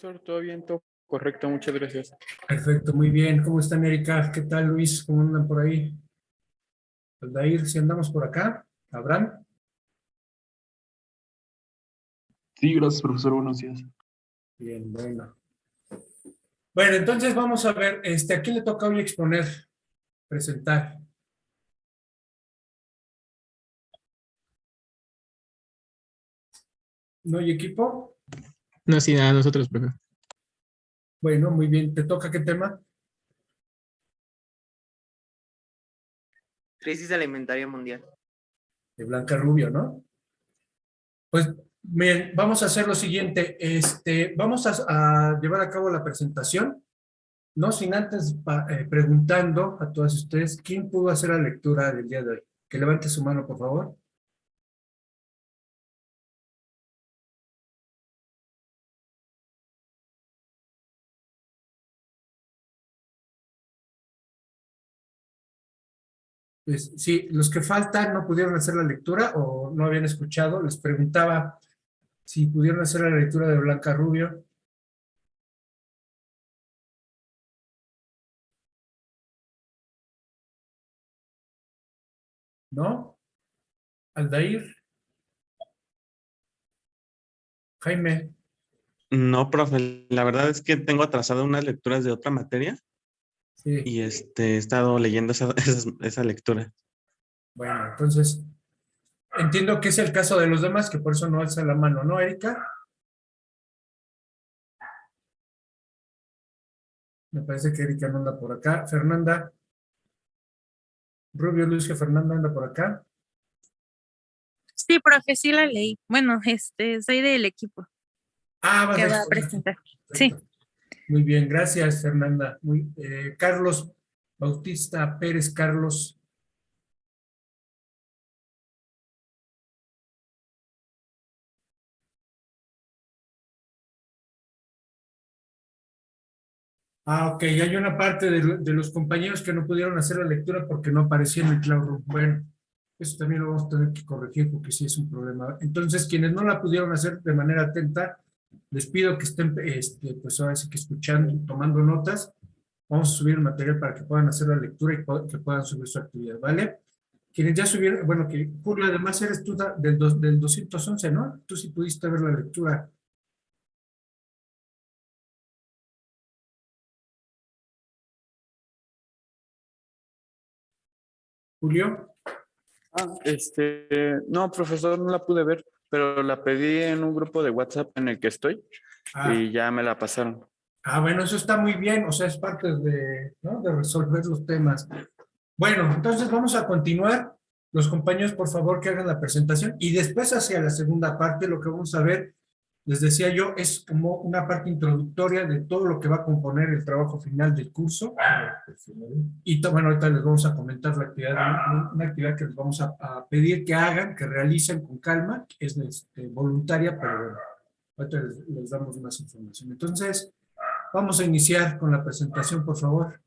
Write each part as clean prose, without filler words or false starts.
Profesor, todo bien, todo correcto, muchas gracias. Perfecto, muy bien. ¿Cómo están, Erika? ¿Qué tal, Luis? ¿Cómo andan por ahí? Aldair, si andamos por acá. ¿Abraham? Sí, gracias, profesor. Buenos días. Bien, bueno. Bueno, entonces vamos a ver, ¿a quién le toca hoy exponer, presentar? ¿No hay equipo? No, sí, nada, nosotros, profe. Bueno, muy bien. ¿Te toca qué tema? Crisis alimentaria mundial. De Blanca Rubio, ¿no? Pues bien, vamos a hacer lo siguiente. Vamos a llevar a cabo la presentación, no sin antes preguntando a todos ustedes, ¿quién pudo hacer la lectura del día de hoy? Que levante su mano, por favor. Pues, sí, los que faltan no pudieron hacer la lectura o no habían escuchado. Les preguntaba si pudieron hacer la lectura de Blanca Rubio. ¿No? Aldair, Jaime. No, profe, la verdad es que tengo atrasado unas lecturas de otra materia Sí, y he estado leyendo esa lectura. bueno, entonces entiendo que es el caso de los demás, que por eso no alza la mano, ¿no, Erika? Me parece que Erika no anda por acá. Fernanda, Rubio, Luis, que Fernanda anda por acá. Sí, profe, sí la leí. Bueno, soy del equipo Ah, vas que a va a exponer. presentar. Sí. Perfecto. Muy bien, gracias, Fernanda. Carlos Bautista Pérez, Carlos. Ah, ok, hay una parte de los compañeros que no pudieron hacer la lectura porque no aparecía en el Classroom. Bueno, eso también lo vamos a tener que corregir porque sí es un problema. Entonces, quienes no la pudieron hacer de manera atenta, les pido que estén, pues ahora sí que escuchando, tomando notas. Vamos a subir el material para que puedan hacer la lectura y que puedan subir su actividad, ¿vale? Quienes ya subieron, bueno, que Julio, además eres tú del 211, ¿no? Tú sí pudiste ver la lectura. Julio. No, profesor, no la pude ver, pero la pedí en un grupo de WhatsApp en el que estoy Ah, y ya me la pasaron. bueno, eso está muy bien, o sea, es parte ¿no? de resolver los temas. Bueno, entonces vamos a continuar. Los compañeros, por favor, que hagan la presentación y después hacia la segunda parte, lo que vamos a ver, les decía yo, es como una parte introductoria de todo lo que va a componer el trabajo final del curso. Y bueno, ahorita les vamos a comentar la actividad, una actividad que les vamos a pedir que hagan, que realicen con calma, es voluntaria, pero bueno, ahorita les damos más información. Entonces, vamos a iniciar con la presentación, por favor.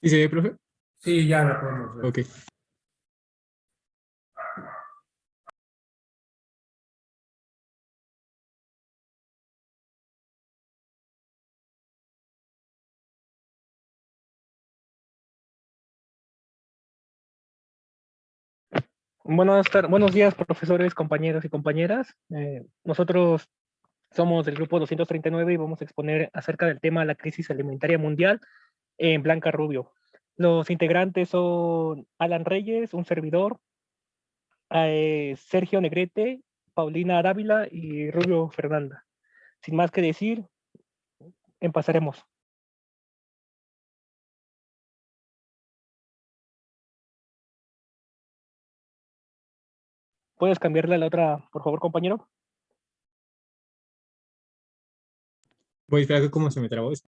¿Sí se ve, profe? Sí, ya la podemos ver. Ok. Buenos días, profesores, compañeros y compañeras. Nosotros somos del grupo 239 y vamos a exponer acerca del tema la crisis alimentaria mundial en Blanca Rubio. Los integrantes son Alan Reyes, un servidor, Sergio Negrete, Paulina Dávila y Rubio Fernanda. Sin más que decir, empezaremos. ¿Puedes cambiarle a la otra, por favor, compañero? Voy a esperar cómo se me trabó esto.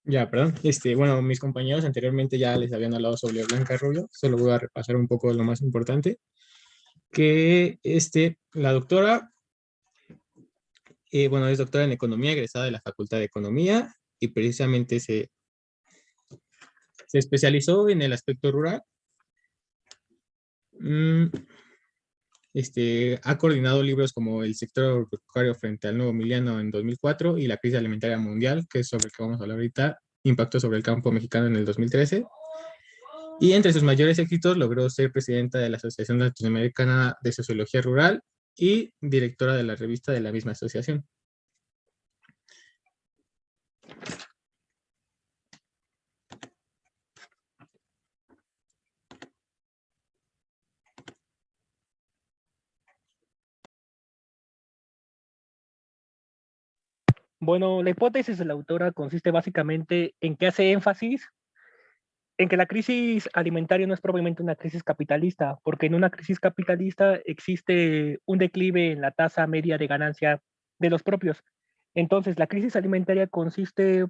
Ya, perdón. Bueno, mis compañeros anteriormente ya les habían hablado sobre Blanca Rubio, solo voy a repasar un poco lo más importante, que la doctora, bueno, es doctora en economía, egresada de la Facultad de Economía, y precisamente se especializó en el aspecto rural. Mm, ha coordinado libros como El sector agropecuario frente al nuevo millenio en 2004 y La crisis alimentaria mundial, que es sobre el que vamos a hablar ahorita, impacto sobre el campo mexicano en el 2013. Y entre sus mayores éxitos logró ser presidenta de la Asociación Latinoamericana de Sociología Rural y directora de la revista de la misma asociación. Bueno, la hipótesis de la autora consiste básicamente en que hace énfasis en que la crisis alimentaria no es probablemente una crisis capitalista, porque en una crisis capitalista existe un declive en la tasa media de ganancia de los propios. Entonces, la crisis alimentaria consiste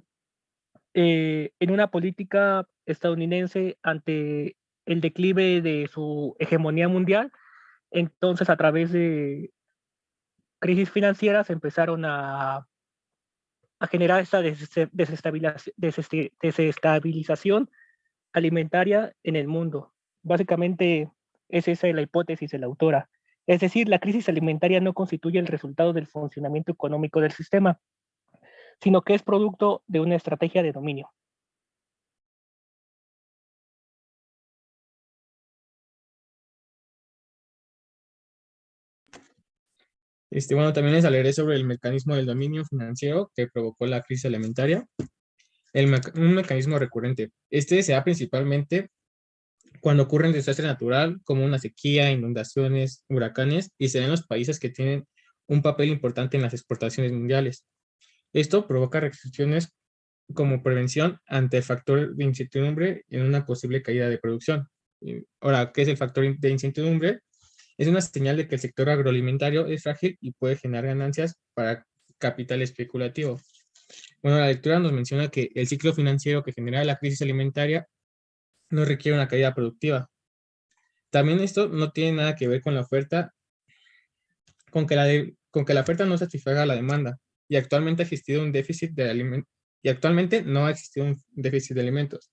en una política estadounidense ante el declive de su hegemonía mundial. Entonces, a través de crisis financieras empezaron a generar esta desestabilización alimentaria en el mundo. Básicamente es esa la hipótesis de la autora. Es decir, la crisis alimentaria no constituye el resultado del funcionamiento económico del sistema, sino que es producto de una estrategia de dominio. Bueno, también les hablaré sobre el mecanismo del dominio financiero que provocó la crisis alimentaria. Un mecanismo recurrente. Se da principalmente cuando ocurre un desastre natural como una sequía, inundaciones, huracanes, y se da en los países que tienen un papel importante en las exportaciones mundiales. Esto provoca restricciones como prevención ante el factor de incertidumbre en una posible caída de producción. Ahora, ¿qué es el factor de incertidumbre? Es una señal de que el sector agroalimentario es frágil y puede generar ganancias para capital especulativo. Bueno, la lectura nos menciona que el ciclo financiero que genera la crisis alimentaria no requiere una caída productiva. También esto no tiene nada que ver con la oferta, con que la oferta no satisfaga la demanda. Y actualmente ha existido un déficit de alimentos. Y actualmente no ha existido un déficit de alimentos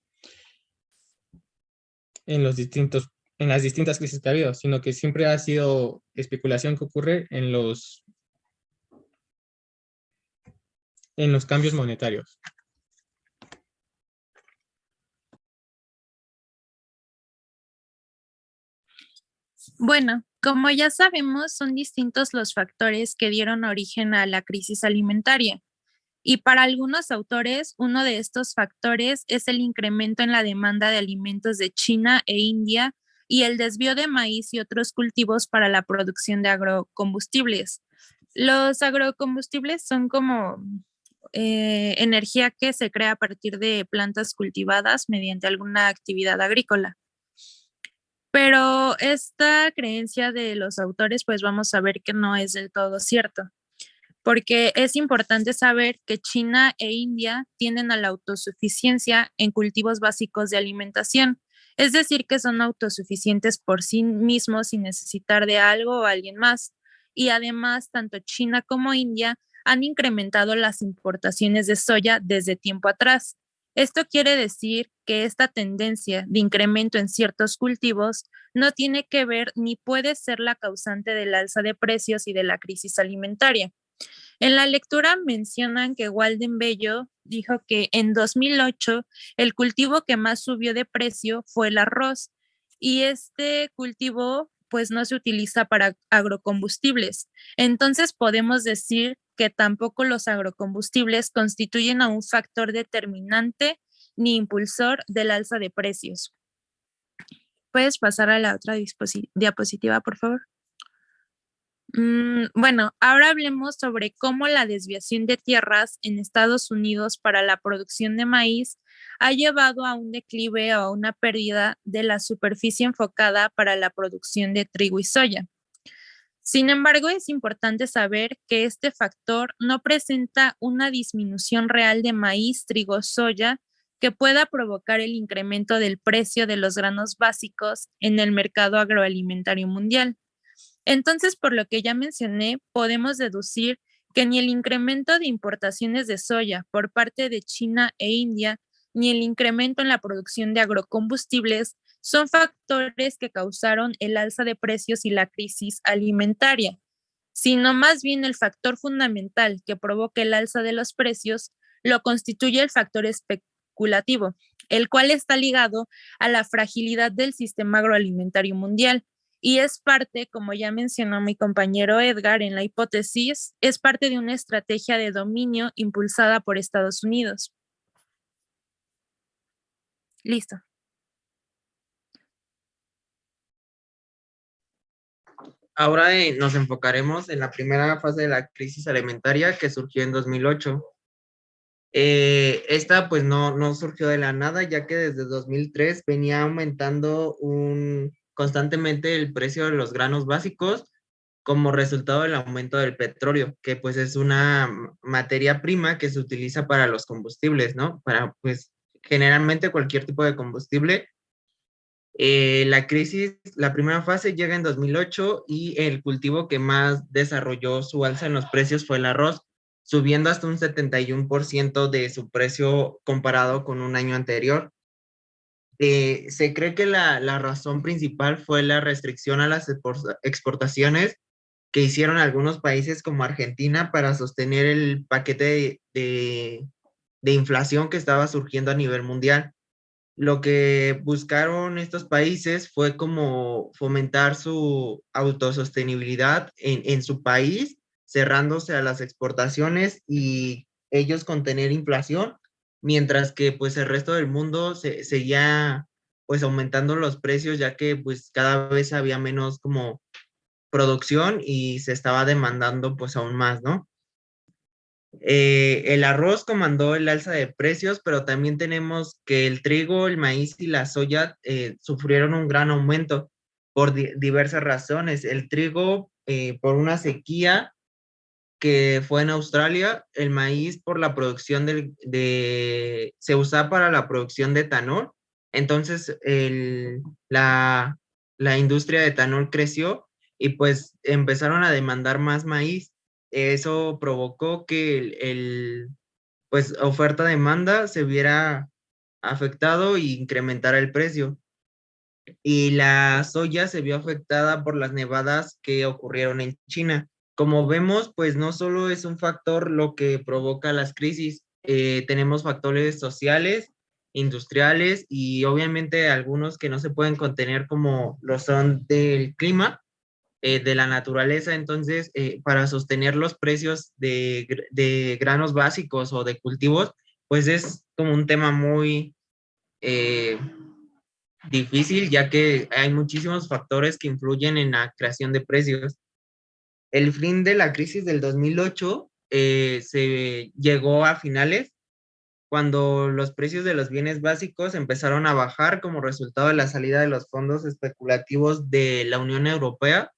en las distintas crisis que ha habido, sino que siempre ha sido especulación que ocurre en los cambios monetarios. Bueno, como ya sabemos, son distintos los factores que dieron origen a la crisis alimentaria. Y para algunos autores, uno de estos factores es el incremento en la demanda de alimentos de China e India y el desvío de maíz y otros cultivos para la producción de agrocombustibles. Los agrocombustibles son como energía que se crea a partir de plantas cultivadas mediante alguna actividad agrícola. Pero esta creencia de los autores, pues vamos a ver que no es del todo cierto, porque es importante saber que China e India tienden a la autosuficiencia en cultivos básicos de alimentación, es decir, que son autosuficientes por sí mismos sin necesitar de algo o alguien más. Y además, tanto China como India han incrementado las importaciones de soya desde tiempo atrás. Esto quiere decir que esta tendencia de incremento en ciertos cultivos no tiene que ver ni puede ser la causante del alza de precios y de la crisis alimentaria. En la lectura mencionan que Walden Bello dijo que en 2008 el cultivo que más subió de precio fue el arroz y este cultivo pues no se utiliza para agrocombustibles. Entonces podemos decir que tampoco los agrocombustibles constituyen a un factor determinante ni impulsor del alza de precios. ¿Puedes pasar a la otra diapositiva, por favor? Bueno, ahora hablemos sobre cómo la desviación de tierras en Estados Unidos para la producción de maíz ha llevado a un declive o a una pérdida de la superficie enfocada para la producción de trigo y soya. Sin embargo, es importante saber que este factor no presenta una disminución real de maíz, trigo, soya que pueda provocar el incremento del precio de los granos básicos en el mercado agroalimentario mundial. Entonces, por lo que ya mencioné, podemos deducir que ni el incremento de importaciones de soya por parte de China e India, ni el incremento en la producción de agrocombustibles son factores que causaron el alza de precios y la crisis alimentaria, sino más bien el factor fundamental que provoca el alza de los precios lo constituye el factor especulativo, el cual está ligado a la fragilidad del sistema agroalimentario mundial. Y es parte, como ya mencionó mi compañero Edgar en la hipótesis, es parte de una estrategia de dominio impulsada por Estados Unidos. Listo. Ahora nos enfocaremos en la primera fase de la crisis alimentaria que surgió en 2008. Esta pues no surgió de la nada, ya que desde 2003 venía aumentando constantemente el precio de los granos básicos como resultado del aumento del petróleo, que pues es una materia prima que se utiliza para los combustibles, ¿no? Para pues generalmente cualquier tipo de combustible. La crisis, la primera fase llega en 2008 y el cultivo que más desarrolló su alza en los precios fue el arroz, subiendo hasta un 71% de su precio comparado con un año anterior. Se cree que la razón principal fue la restricción a las exportaciones que hicieron algunos países como Argentina para sostener el paquete de inflación que estaba surgiendo a nivel mundial. Lo que buscaron estos países fue como fomentar su autosostenibilidad en su país, cerrándose a las exportaciones y ellos contener inflación, mientras que pues el resto del mundo seguía pues aumentando los precios, ya que pues cada vez había menos como producción y se estaba demandando pues aún más, ¿no? El arroz comandó el alza de precios, pero también tenemos que el trigo, el maíz y la soya sufrieron un gran aumento por diversas razones. El trigo por una sequía que fue en Australia, el maíz por la producción se usa para la producción de etanol, entonces la industria de etanol creció y pues empezaron a demandar más maíz. Eso provocó que pues oferta-demanda se viera afectado e incrementara el precio. Y la soya se vio afectada por las nevadas que ocurrieron en China. Como vemos, pues no solo es un factor lo que provoca las crisis, tenemos factores sociales, industriales y obviamente algunos que no se pueden contener como lo son del clima, de la naturaleza. Entonces, para sostener los precios de granos básicos o de cultivos, pues es como un tema muy difícil, ya que hay muchísimos factores que influyen en la creación de precios. El fin de la crisis del 2008 se llegó a finales, cuando los precios de los bienes básicos empezaron a bajar como resultado de la salida de los fondos especulativos de la Unión Europea.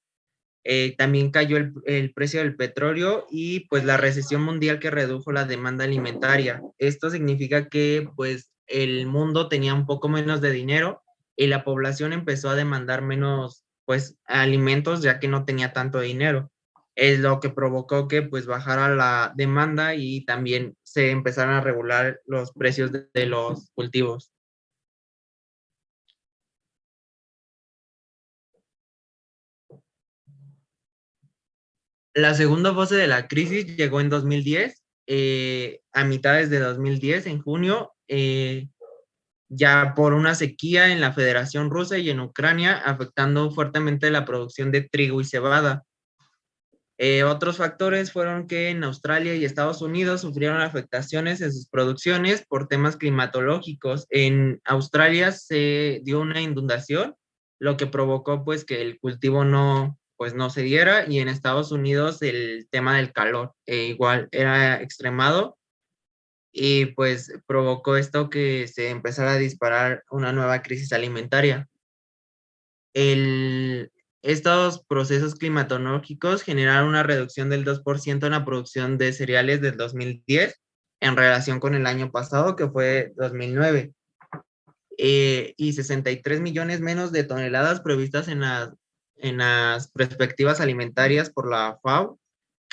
También cayó el precio del petróleo y pues la recesión mundial que redujo la demanda alimentaria. Esto significa que pues el mundo tenía un poco menos de dinero y la población empezó a demandar menos pues alimentos, ya que no tenía tanto dinero. Es lo que provocó que pues bajara la demanda y también se empezaron a regular los precios de los cultivos. La segunda fase de la crisis llegó en 2010, a mitades de 2010, en junio, ya por una sequía en la Federación Rusa y en Ucrania, afectando fuertemente la producción de trigo y cebada. Otros factores fueron que en Australia y Estados Unidos sufrieron afectaciones en sus producciones por temas climatológicos. En Australia se dio una inundación, lo que provocó pues que el cultivo no se diera, y en Estados Unidos el tema del calor igual era extremado y pues provocó esto que se empezara a disparar una nueva crisis alimentaria. estos procesos climatológicos generaron una reducción del 2% en la producción de cereales del 2010 en relación con el año pasado, que fue 2009, y 63 millones menos de toneladas previstas en las perspectivas alimentarias por la FAO,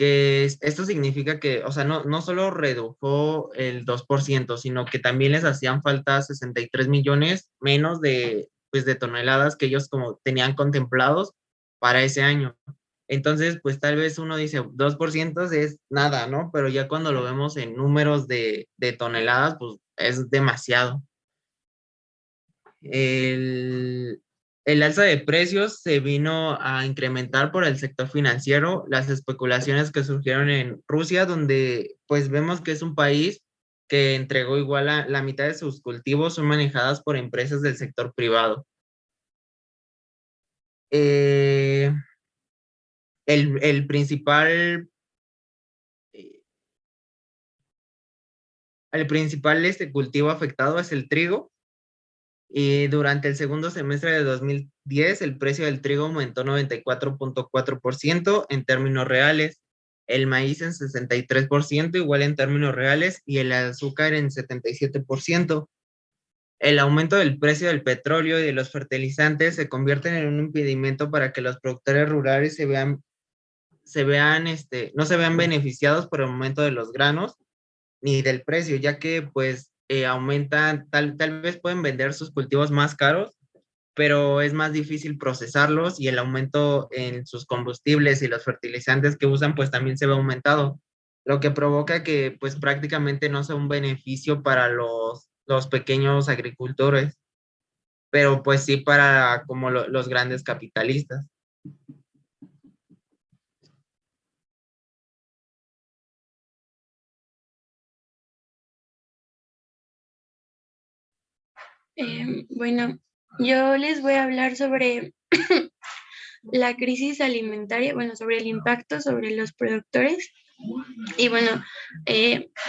esto significa que, o sea, no solo redujo el 2%, sino que también les hacían falta 63 millones menos pues, de toneladas que ellos como tenían contemplados para ese año. Entonces, pues tal vez uno dice 2% es nada, ¿no? Pero ya cuando lo vemos en números de toneladas, pues es demasiado. El alza de precios se vino a incrementar por el sector financiero, las especulaciones que surgieron en Rusia, donde pues vemos que es un país que entregó igual a la mitad de sus cultivos son manejadas por empresas del sector privado. El principal cultivo afectado es el trigo. Y durante el segundo semestre de 2010, el precio del trigo aumentó 94.4% en términos reales, el maíz en 63%, igual en términos reales, y el azúcar en 77%. El aumento del precio del petróleo y de los fertilizantes se convierten en un impedimento para que los productores rurales no se vean beneficiados por el aumento de los granos ni del precio, ya que pues aumentan, tal vez pueden vender sus cultivos más caros, pero es más difícil procesarlos y el aumento en sus combustibles y los fertilizantes que usan pues también se ve aumentado, lo que provoca que pues prácticamente no sea un beneficio para los pequeños agricultores, pero pues sí para como los grandes capitalistas. Bueno, yo les voy a hablar sobre la crisis alimentaria, bueno, sobre el impacto sobre los productores. Y bueno,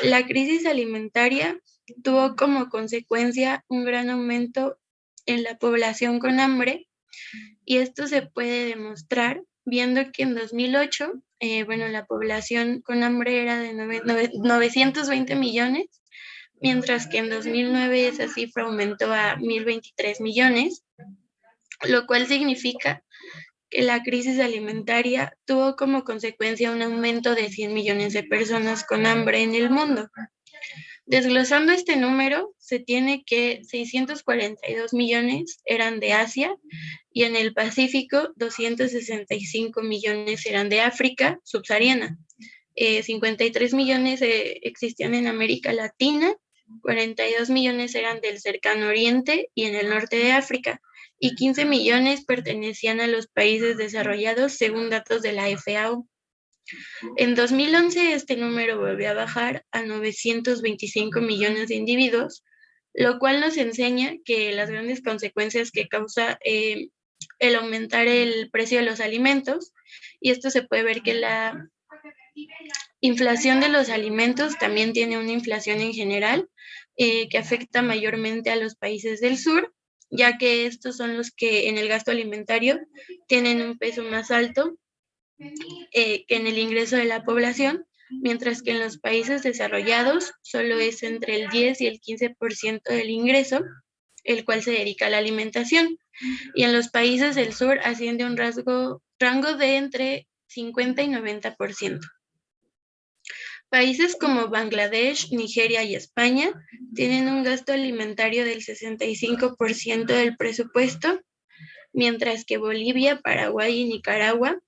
la crisis alimentaria tuvo como consecuencia un gran aumento en la población con hambre, y esto se puede demostrar viendo que en 2008, bueno, la población con hambre era de 920 millones, mientras que en 2009 esa cifra aumentó a 1.023 millones, lo cual significa que la crisis alimentaria tuvo como consecuencia un aumento de 100 millones de personas con hambre en el mundo. Desglosando este número, se tiene que 642 millones eran de Asia y en el Pacífico 265 millones eran de África subsahariana. 53 millones existían en América Latina, 42 millones eran del cercano oriente y en el norte de África, y 15 millones pertenecían a los países desarrollados según datos de la FAO. En 2011 este número volvió a bajar a 925 millones de individuos, lo cual nos enseña que las grandes consecuencias que causa el aumentar el precio de los alimentos, y esto se puede ver que la inflación de los alimentos también tiene una inflación en general que afecta mayormente a los países del sur, ya que estos son los que en el gasto alimentario tienen un peso más alto que en el ingreso de la población, mientras que en los países desarrollados solo es entre el 10 y el 15% del ingreso, el cual se dedica a la alimentación. Y en los países del sur asciende un rango de entre 50 y 90%. Países como Bangladesh, Nigeria y España tienen un gasto alimentario del 65% del presupuesto, mientras que Bolivia, Paraguay y Nicaragua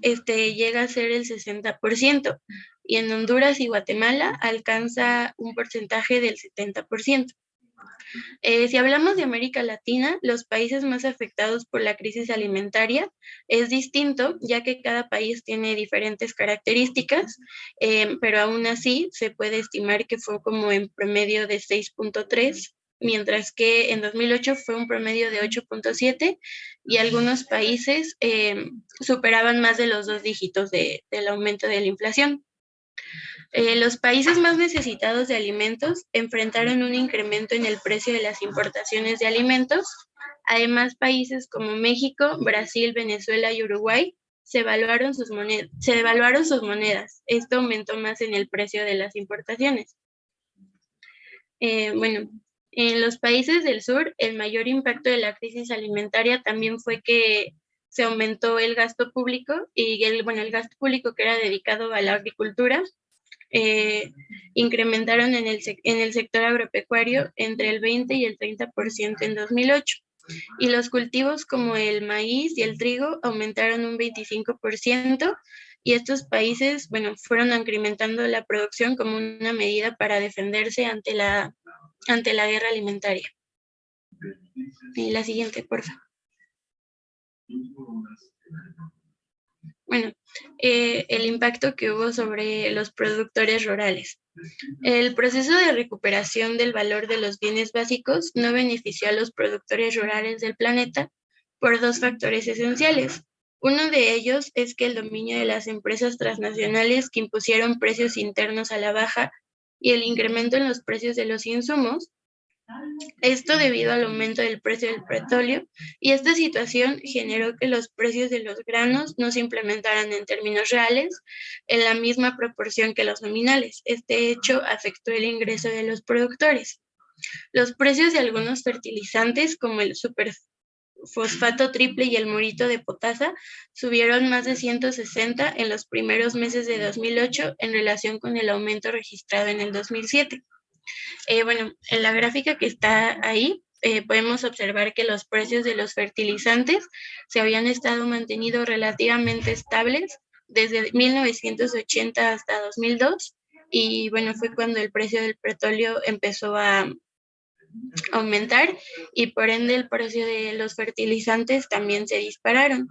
llega a ser el 60%, y en Honduras y Guatemala alcanza un porcentaje del 70%. Si hablamos de América Latina, los países más afectados por la crisis alimentaria es distinto, ya que cada país tiene diferentes características, pero aún así se puede estimar que fue como en promedio de 6.3, mientras que en 2008 fue un promedio de 8.7, y algunos países superaban más de los 2 dígitos del aumento de la inflación. Los países más necesitados de alimentos enfrentaron un incremento en el precio de las importaciones de alimentos Además, países como México, Brasil, Venezuela y Uruguay se devaluaron sus monedas. Esto aumentó más en el precio de las importaciones. Bueno, en los países del sur, el mayor impacto de la crisis alimentaria también fue que se aumentó el gasto público y el gasto público que era dedicado a la agricultura, incrementaron en el sector agropecuario entre el 20 y el 30% en 2008. Y los cultivos como el maíz y el trigo aumentaron un 25%, y estos países, fueron incrementando la producción como una medida para defenderse ante la guerra alimentaria. Y la siguiente, por favor. Bueno, el impacto que hubo sobre los productores rurales. El proceso de recuperación del valor de los bienes básicos no benefició a los productores rurales del planeta por dos factores esenciales. Uno de ellos es que el dominio de las empresas transnacionales que impusieron precios internos a la baja y el incremento en los precios de los insumos. Esto debido al aumento del precio del petróleo, y esta situación generó que los precios de los granos no se implementaran en términos reales en la misma proporción que los nominales. Este hecho afectó el ingreso de los productores. Los precios de algunos fertilizantes como el superfosfato triple y el morito de potasa subieron más de 160 en los primeros meses de 2008 en relación con el aumento registrado en el 2007. En la gráfica que está ahí, podemos observar que los precios de los fertilizantes se habían estado mantenidos relativamente estables desde 1980 hasta 2002, y fue cuando el precio del petróleo empezó a aumentar, y por ende el precio de los fertilizantes también se dispararon.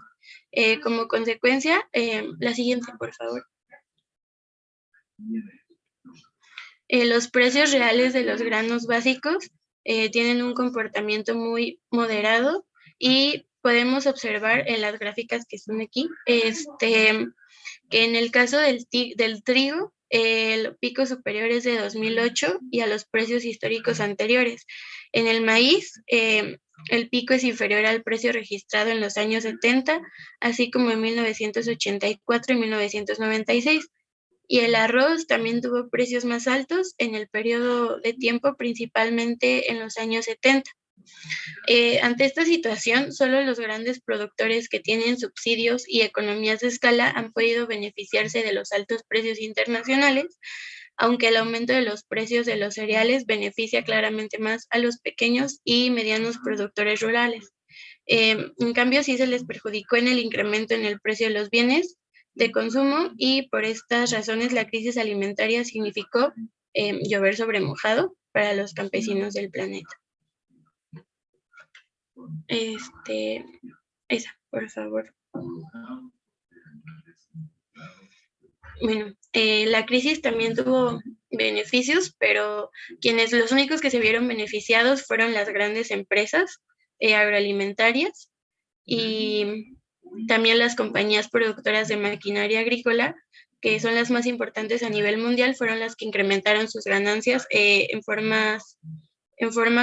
Como consecuencia, la siguiente, por favor. Los precios reales de los granos básicos tienen un comportamiento muy moderado, y podemos observar en las gráficas que están aquí, que en el caso del trigo, el pico superior es de 2008 y a los precios históricos anteriores. En el maíz, el pico es inferior al precio registrado en los años 70, así como en 1984 y 1996. Y el arroz también tuvo precios más altos en el periodo de tiempo, principalmente en los años 70. Ante esta situación, solo los grandes productores que tienen subsidios y economías de escala han podido beneficiarse de los altos precios internacionales, aunque el aumento de los precios de los cereales beneficia claramente más a los pequeños y medianos productores rurales. En cambio, sí se les perjudicó en el incremento en el precio de los bienes de consumo, y por estas razones la crisis alimentaria significó llover sobre mojado para los campesinos del planeta. Esa, por favor. La crisis también tuvo beneficios, pero los únicos que se vieron beneficiados fueron las grandes empresas agroalimentarias, y también las compañías productoras de maquinaria agrícola, que son las más importantes a nivel mundial, fueron las que incrementaron sus ganancias en forma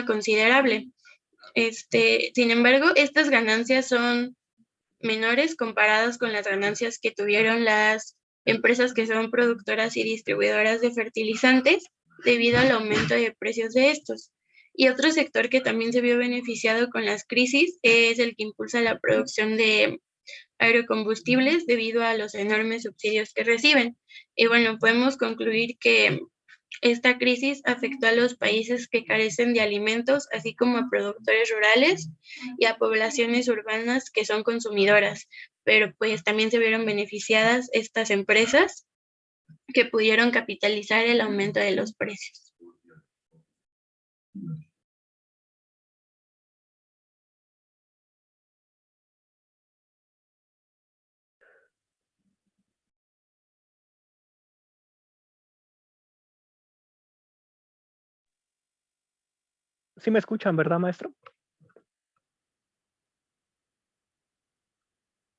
considerable. Sin embargo, estas ganancias son menores comparadas con las ganancias que tuvieron las empresas que son productoras y distribuidoras de fertilizantes debido al aumento de precios de estos. Y otro sector que también se vio beneficiado con las crisis es el que impulsa la producción de agrocombustibles debido a los enormes subsidios que reciben. Y podemos concluir que esta crisis afectó a los países que carecen de alimentos, así como a productores rurales y a poblaciones urbanas que son consumidoras, pero pues también se vieron beneficiadas estas empresas que pudieron capitalizar el aumento de los precios. Sí me escuchan, ¿verdad, maestro?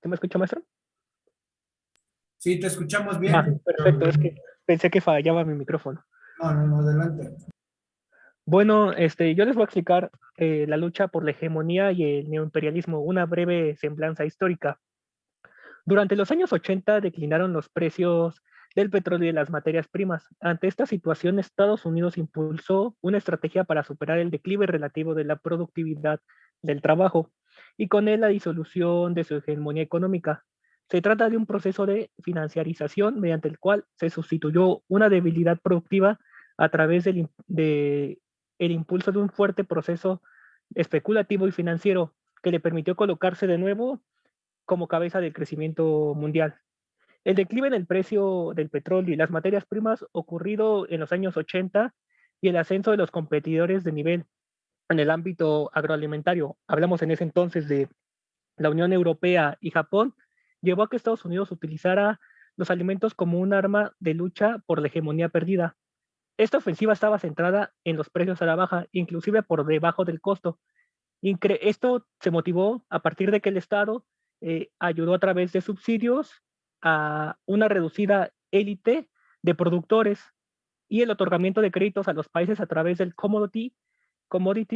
¿Sí me escucha, maestro? Sí, te escuchamos bien. Perfecto, es que pensé que fallaba mi micrófono. No, adelante. Bueno, yo les voy a explicar la lucha por la hegemonía y el neoimperialismo, una breve semblanza histórica. Durante los años 80 declinaron los precios del petróleo y de las materias primas. Ante esta situación, Estados Unidos impulsó una estrategia para superar el declive relativo de la productividad del trabajo y con él la disolución de su hegemonía económica. Se trata de un proceso de financiarización mediante el cual se sustituyó una debilidad productiva a través el impulso de un fuerte proceso especulativo y financiero que le permitió colocarse de nuevo como cabeza del crecimiento mundial. El declive en el precio del petróleo y las materias primas ocurrido en los años 80 y el ascenso de los competidores de nivel en el ámbito agroalimentario, hablamos en ese entonces de la Unión Europea y Japón, llevó a que Estados Unidos utilizara los alimentos como un arma de lucha por la hegemonía perdida. Esta ofensiva estaba centrada en los precios a la baja, inclusive por debajo del costo. Esto se motivó a partir de que el Estado ayudó a través de subsidios a una reducida élite de productores y el otorgamiento de créditos a los países a través del Commodity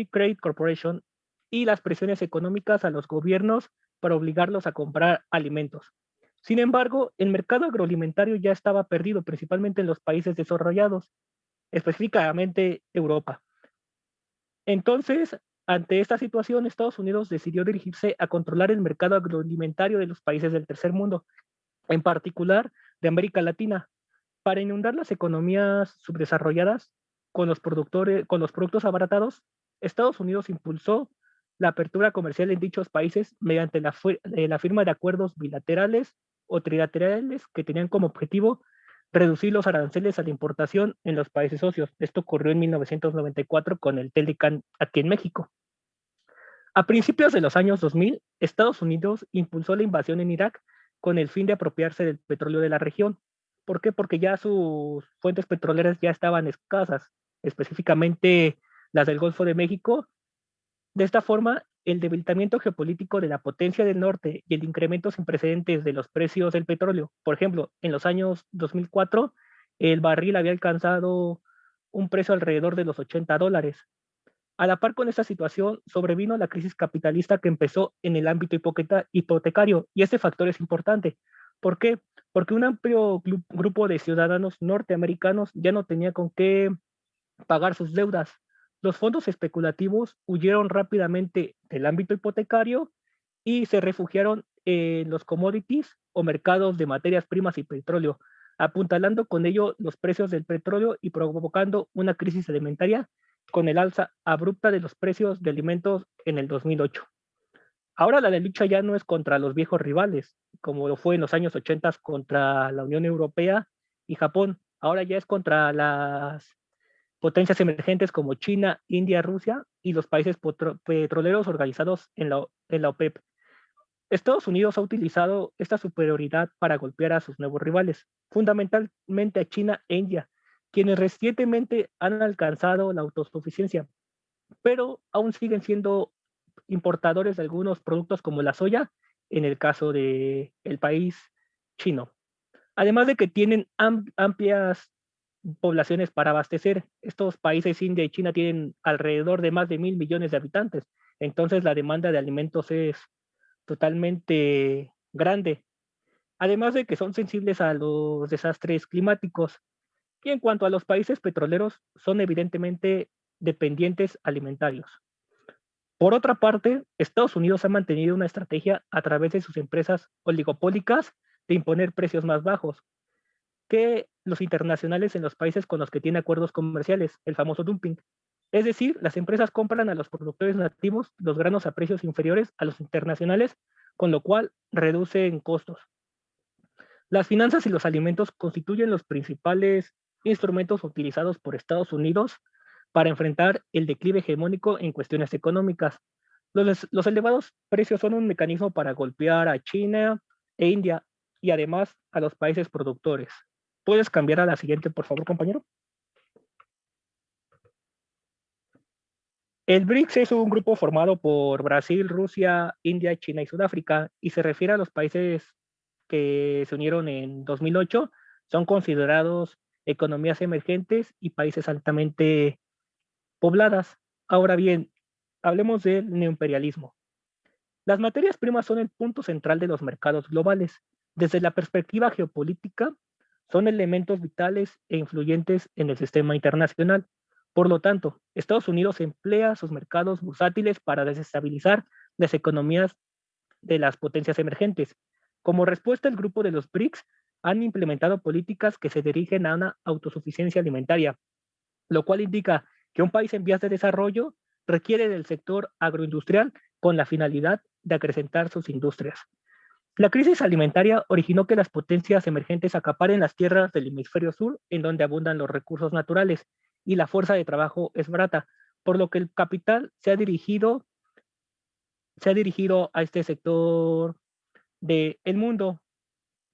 Credit Corporation y las presiones económicas a los gobiernos para obligarlos a comprar alimentos. Sin embargo, el mercado agroalimentario ya estaba perdido, principalmente en los países desarrollados, específicamente Europa. Entonces, ante esta situación, Estados Unidos decidió dirigirse a controlar el mercado agroalimentario de los países del tercer mundo, en particular de América Latina, para inundar las economías subdesarrolladas con los productos abaratados. Estados Unidos impulsó la apertura comercial en dichos países mediante la firma de acuerdos bilaterales o trilaterales que tenían como objetivo reducir los aranceles a la importación en los países socios. Esto ocurrió en 1994 con el Telecan aquí en México. A principios de los años 2000, Estados Unidos impulsó la invasión en Irak con el fin de apropiarse del petróleo de la región. ¿Por qué? Porque ya sus fuentes petroleras ya estaban escasas, específicamente las del Golfo de México. De esta forma, el debilitamiento geopolítico de la potencia del norte y el incremento sin precedentes de los precios del petróleo. Por ejemplo, en los años 2004, el barril había alcanzado un precio alrededor de los $80. A la par con esta situación, sobrevino la crisis capitalista que empezó en el ámbito hipotecario, y este factor es importante. ¿Por qué? Porque un amplio grupo de ciudadanos norteamericanos ya no tenía con qué pagar sus deudas. Los fondos especulativos huyeron rápidamente del ámbito hipotecario y se refugiaron en los commodities o mercados de materias primas y petróleo, apuntalando con ello los precios del petróleo y provocando una crisis alimentaria con el alza abrupta de los precios de alimentos en el 2008. Ahora la lucha ya no es contra los viejos rivales, como lo fue en los años 80 contra la Unión Europea y Japón. Ahora ya es contra las potencias emergentes como China, India, Rusia y los países petroleros organizados en la OPEP. Estados Unidos ha utilizado esta superioridad para golpear a sus nuevos rivales, fundamentalmente a China e India, quienes recientemente han alcanzado la autosuficiencia, pero aún siguen siendo importadores de algunos productos como la soya, en el caso del país chino. Además de que tienen amplias poblaciones para abastecer. Estos países, India y China, tienen alrededor de más de 1.000 millones de habitantes. Entonces la demanda de alimentos es totalmente grande. Además de que son sensibles a los desastres climáticos. Y en cuanto a los países petroleros, son evidentemente dependientes alimentarios. Por otra parte, Estados Unidos ha mantenido una estrategia a través de sus empresas oligopólicas de imponer precios más bajos que los internacionales en los países con los que tiene acuerdos comerciales, el famoso dumping. Es decir, las empresas compran a los productores nativos los granos a precios inferiores a los internacionales, con lo cual reducen costos. Las finanzas y los alimentos constituyen los principales instrumentos utilizados por Estados Unidos para enfrentar el declive hegemónico en cuestiones económicas. Los elevados precios son un mecanismo para golpear a China e India y además a los países productores. ¿Puedes cambiar a la siguiente, por favor, compañero? El BRICS es un grupo formado por Brasil, Rusia, India, China y Sudáfrica, y se refiere a los países que se unieron en 2008. Son considerados economías emergentes y países altamente pobladas. Ahora bien, hablemos del neoimperialismo. Las materias primas son el punto central de los mercados globales. Desde la perspectiva geopolítica, son elementos vitales e influyentes en el sistema internacional. Por lo tanto, Estados Unidos emplea sus mercados bursátiles para desestabilizar las economías de las potencias emergentes. Como respuesta, el grupo de los BRICS han implementado políticas que se dirigen a una autosuficiencia alimentaria, lo cual indica que un país en vías de desarrollo requiere del sector agroindustrial con la finalidad de acrecentar sus industrias. La crisis alimentaria originó que las potencias emergentes acaparen las tierras del hemisferio sur, en donde abundan los recursos naturales, y la fuerza de trabajo es barata, por lo que el capital se ha dirigido a este sector del mundo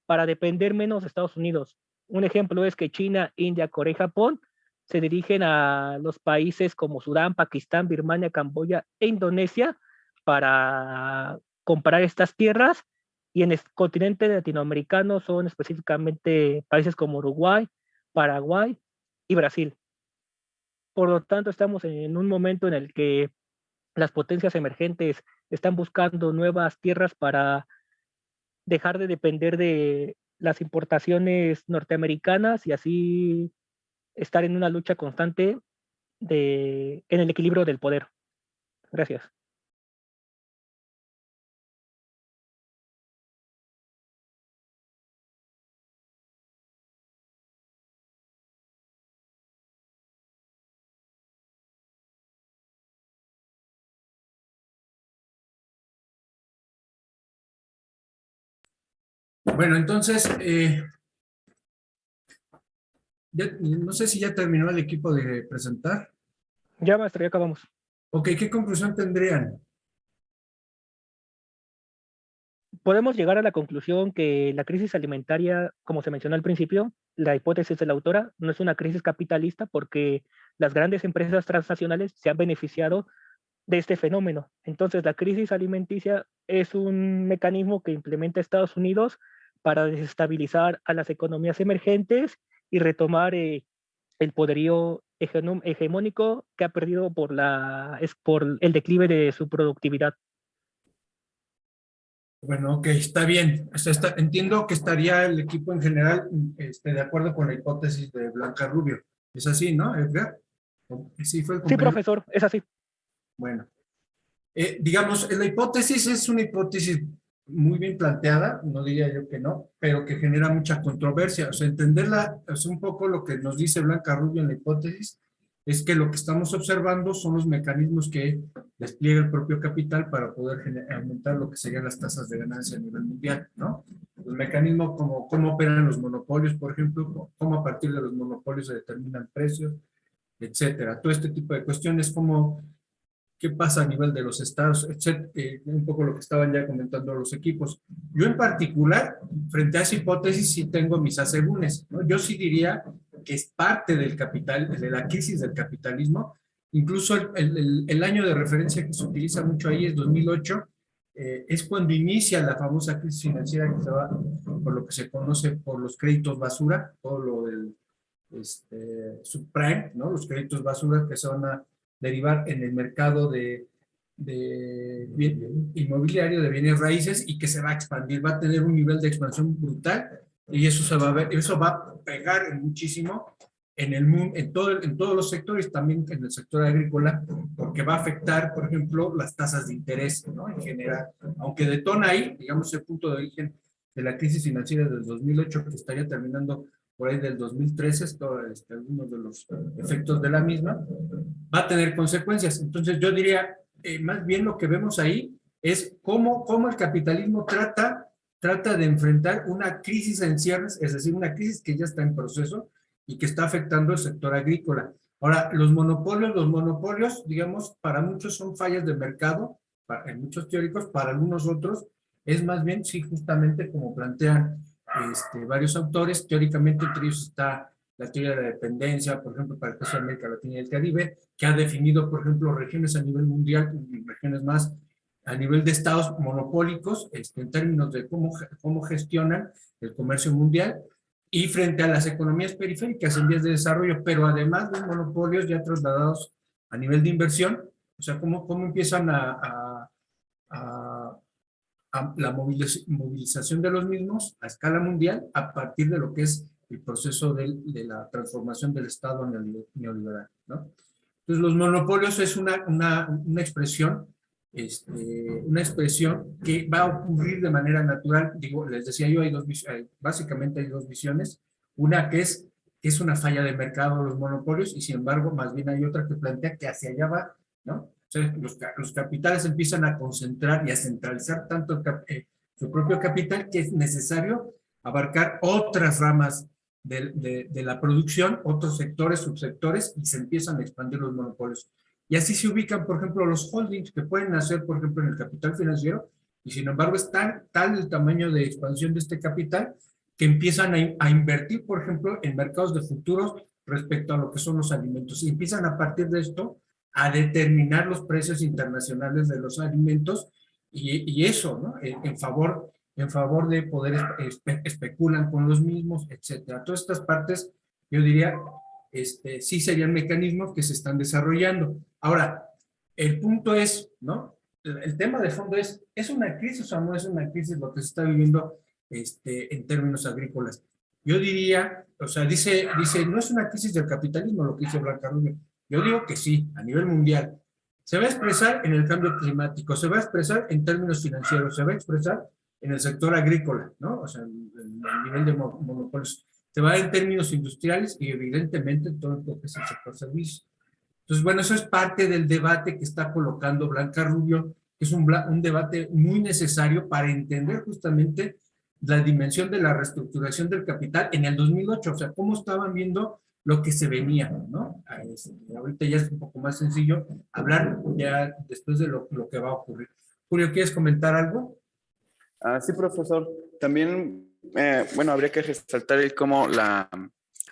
para depender menos de Estados Unidos. Un ejemplo es que China, India, Corea y Japón se dirigen a los países como Sudán, Pakistán, Birmania, Camboya e Indonesia para comprar estas tierras, y en el continente latinoamericano son específicamente países como Uruguay, Paraguay y Brasil. Por lo tanto, estamos en un momento en el que las potencias emergentes están buscando nuevas tierras para dejar de depender de las importaciones norteamericanas y así estar en una lucha constante en el equilibrio del poder. Gracias. Bueno, entonces, no sé si ya terminó el equipo de presentar. Ya, maestro, ya acabamos. Ok, ¿qué conclusión tendrían? Podemos llegar a la conclusión que la crisis alimentaria, como se mencionó al principio, la hipótesis de la autora, no es una crisis capitalista porque las grandes empresas transnacionales se han beneficiado de este fenómeno. Entonces, la crisis alimenticia es un mecanismo que implementa Estados Unidos para desestabilizar a las economías emergentes y retomar el poderío hegemónico que ha perdido por el declive de su productividad. Bueno, ok, está bien. O sea, entiendo que estaría el equipo en general de acuerdo con la hipótesis de Blanca Rubio. Es así, ¿no, Edgar? Sí, fue el Sí, profesor, es así. Bueno, digamos, la hipótesis es una hipótesis muy bien planteada, no diría yo que no, pero que genera mucha controversia. O sea, entenderla, es un poco lo que nos dice Blanca Rubio en la hipótesis, es que lo que estamos observando son los mecanismos que despliega el propio capital para poder aumentar lo que serían las tasas de ganancia a nivel mundial, ¿no? Los mecanismos como cómo operan los monopolios, por ejemplo, cómo a partir de los monopolios se determinan precios, etcétera. Todo este tipo de cuestiones, como qué pasa a nivel de los estados, etcétera, un poco lo que estaban ya comentando los equipos. Yo en particular, frente a esa hipótesis, sí tengo mis asegúnes, ¿no? Yo sí diría que es parte del capital, de la crisis del capitalismo. Incluso el año de referencia que se utiliza mucho ahí es 2008, es cuando inicia la famosa crisis financiera que se va por lo que se conoce por los créditos basura, todo lo del subprime, ¿no? Los créditos basura que se van a derivar en el mercado de inmobiliario, de bienes raíces, y que se va a expandir, va a tener un nivel de expansión brutal, y eso se va a ver, eso va a pegar muchísimo en el mundo, en todos los sectores, también en el sector agrícola, porque va a afectar, por ejemplo, las tasas de interés, ¿no? En general, aunque detona ahí, digamos, el punto de origen de la crisis financiera del 2008, que estaría terminando por ahí del 2013, algunos de los efectos de la misma, va a tener consecuencias. Entonces yo diría, más bien lo que vemos ahí es cómo el capitalismo trata de enfrentar una crisis en ciernes, es decir, una crisis que ya está en proceso y que está afectando el sector agrícola. Ahora, los monopolios, digamos, para muchos son fallas de mercado, en muchos teóricos, para algunos otros, es más bien, sí, justamente como plantean varios autores, teóricamente entre ellos está la teoría de la dependencia, por ejemplo, para el caso de América Latina y el Caribe, que ha definido, por ejemplo, regiones a nivel mundial, regiones más a nivel de estados monopólicos, en términos de cómo gestionan el comercio mundial, y frente a las economías periféricas en vías de desarrollo, pero además los monopolios ya trasladados a nivel de inversión, o sea, cómo empiezan la movilización de los mismos a escala mundial a partir de lo que es el proceso de la transformación del Estado neoliberal, ¿no? Entonces, los monopolios es una expresión, que va a ocurrir de manera natural. Digo, les decía yo, básicamente hay dos visiones. Una que es una falla de mercado de los monopolios, y sin embargo, más bien hay otra que plantea que hacia allá va, ¿no? O sea, los capitales empiezan a concentrar y a centralizar tanto su propio capital que es necesario abarcar otras ramas de la producción, otros sectores, subsectores, y se empiezan a expandir los monopolios. Y así se ubican, por ejemplo, los holdings que pueden nacer, por ejemplo, en el capital financiero, y sin embargo es tal el tamaño de expansión de este capital que empiezan a invertir, por ejemplo, en mercados de futuros respecto a lo que son los alimentos. Y empiezan a partir de esto a determinar los precios internacionales de los alimentos, y eso, ¿no? En favor de poder especulan con los mismos, etcétera. Todas estas partes, yo diría, sí serían mecanismos que se están desarrollando. Ahora, el punto es, ¿no? El tema de fondo es una crisis o no es una crisis lo que se está viviendo en términos agrícolas. Yo diría, o sea, dice, no es una crisis del capitalismo lo que dice Blanca Rubio. Yo digo que sí, a nivel mundial. Se va a expresar en el cambio climático, se va a expresar en términos financieros, se va a expresar en el sector agrícola, ¿no? O sea, el nivel de monopolios. Se va en términos industriales y evidentemente en todo lo que es el sector servicios. Entonces, bueno, eso es parte del debate que está colocando Blanca Rubio, que es un debate muy necesario para entender justamente la dimensión de la reestructuración del capital en el 2008, o sea, cómo estaban viendo lo que se venía, ¿no? Ahorita ya es un poco más sencillo hablar ya después de lo que va a ocurrir. Julio, ¿quieres comentar algo? Sí, profesor. También, bueno, habría que resaltar cómo la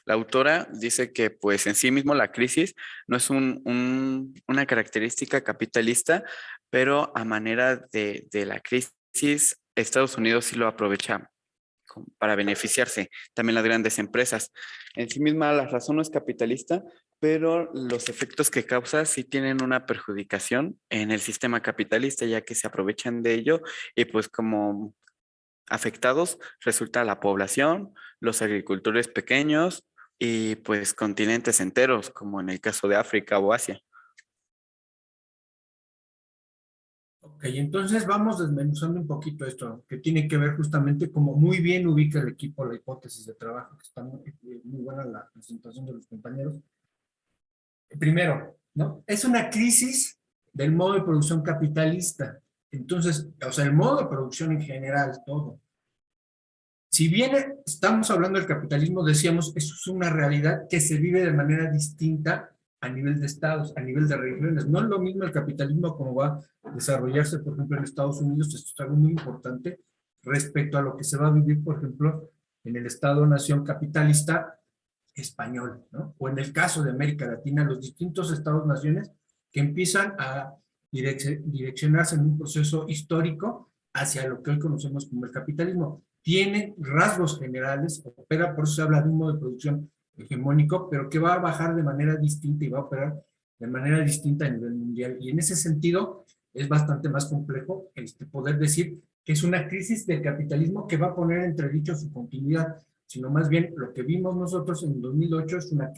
autora dice que pues en sí mismo la crisis no es una característica capitalista, pero a manera de la crisis, Estados Unidos sí lo aprovecha para beneficiarse, también las grandes empresas. En sí misma la razón no es capitalista, pero los efectos que causa sí tienen una perjudicación en el sistema capitalista, ya que se aprovechan de ello y pues como afectados resulta la población, los agricultores pequeños y pues continentes enteros, como en el caso de África o Asia. Ok, entonces vamos desmenuzando un poquito esto, que tiene que ver justamente como muy bien ubica el equipo la hipótesis de trabajo, que está muy buena la presentación de los compañeros. Primero, ¿no? Es una crisis del modo de producción capitalista. Entonces, o sea, el modo de producción en general, todo. Si bien estamos hablando del capitalismo, decíamos, eso es una realidad que se vive de manera distinta a nivel de estados, a nivel de regiones. No es lo mismo el capitalismo como va a desarrollarse, por ejemplo, en Estados Unidos. Esto es algo muy importante respecto a lo que se va a vivir, por ejemplo, en el Estado-nación capitalista español, ¿no? O en el caso de América Latina, los distintos estados-naciones que empiezan a direccionarse en un proceso histórico hacia lo que hoy conocemos como el capitalismo. Tiene rasgos generales, opera, por eso se habla de un modo de producción hegemónico, pero que va a bajar de manera distinta y va a operar de manera distinta a nivel mundial. Y en ese sentido es bastante más complejo poder decir que es una crisis del capitalismo que va a poner en entredicho su continuidad, sino más bien lo que vimos nosotros en 2008 es una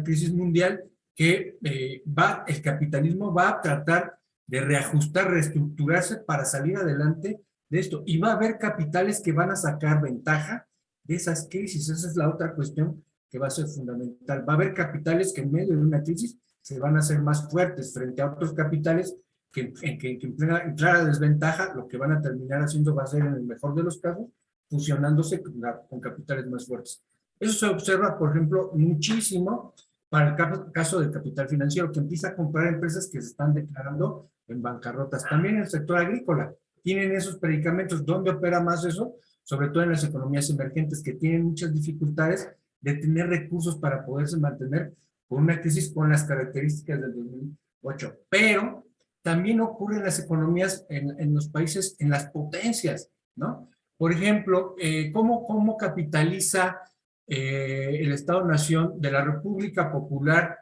crisis mundial que el capitalismo va a tratar de reajustar, reestructurarse para salir adelante de esto. Y va a haber capitales que van a sacar ventaja de esas crisis. Esa es la otra cuestión que va a ser fundamental. Va a haber capitales que en medio de una crisis se van a hacer más fuertes frente a otros capitales que en clara desventaja lo que van a terminar haciendo va a ser, en el mejor de los casos, fusionándose con capitales más fuertes. Eso se observa, por ejemplo, muchísimo para el caso del capital financiero, que empieza a comprar empresas que se están declarando en bancarrotas. También en el sector agrícola tienen esos predicamentos. ¿Dónde opera más eso? Sobre todo en las economías emergentes, que tienen muchas dificultades de tener recursos para poderse mantener con una crisis con las características del 2008. Pero también ocurre en las economías, en los países, en las potencias, ¿no? Por ejemplo, ¿cómo capitaliza el Estado-Nación de la República Popular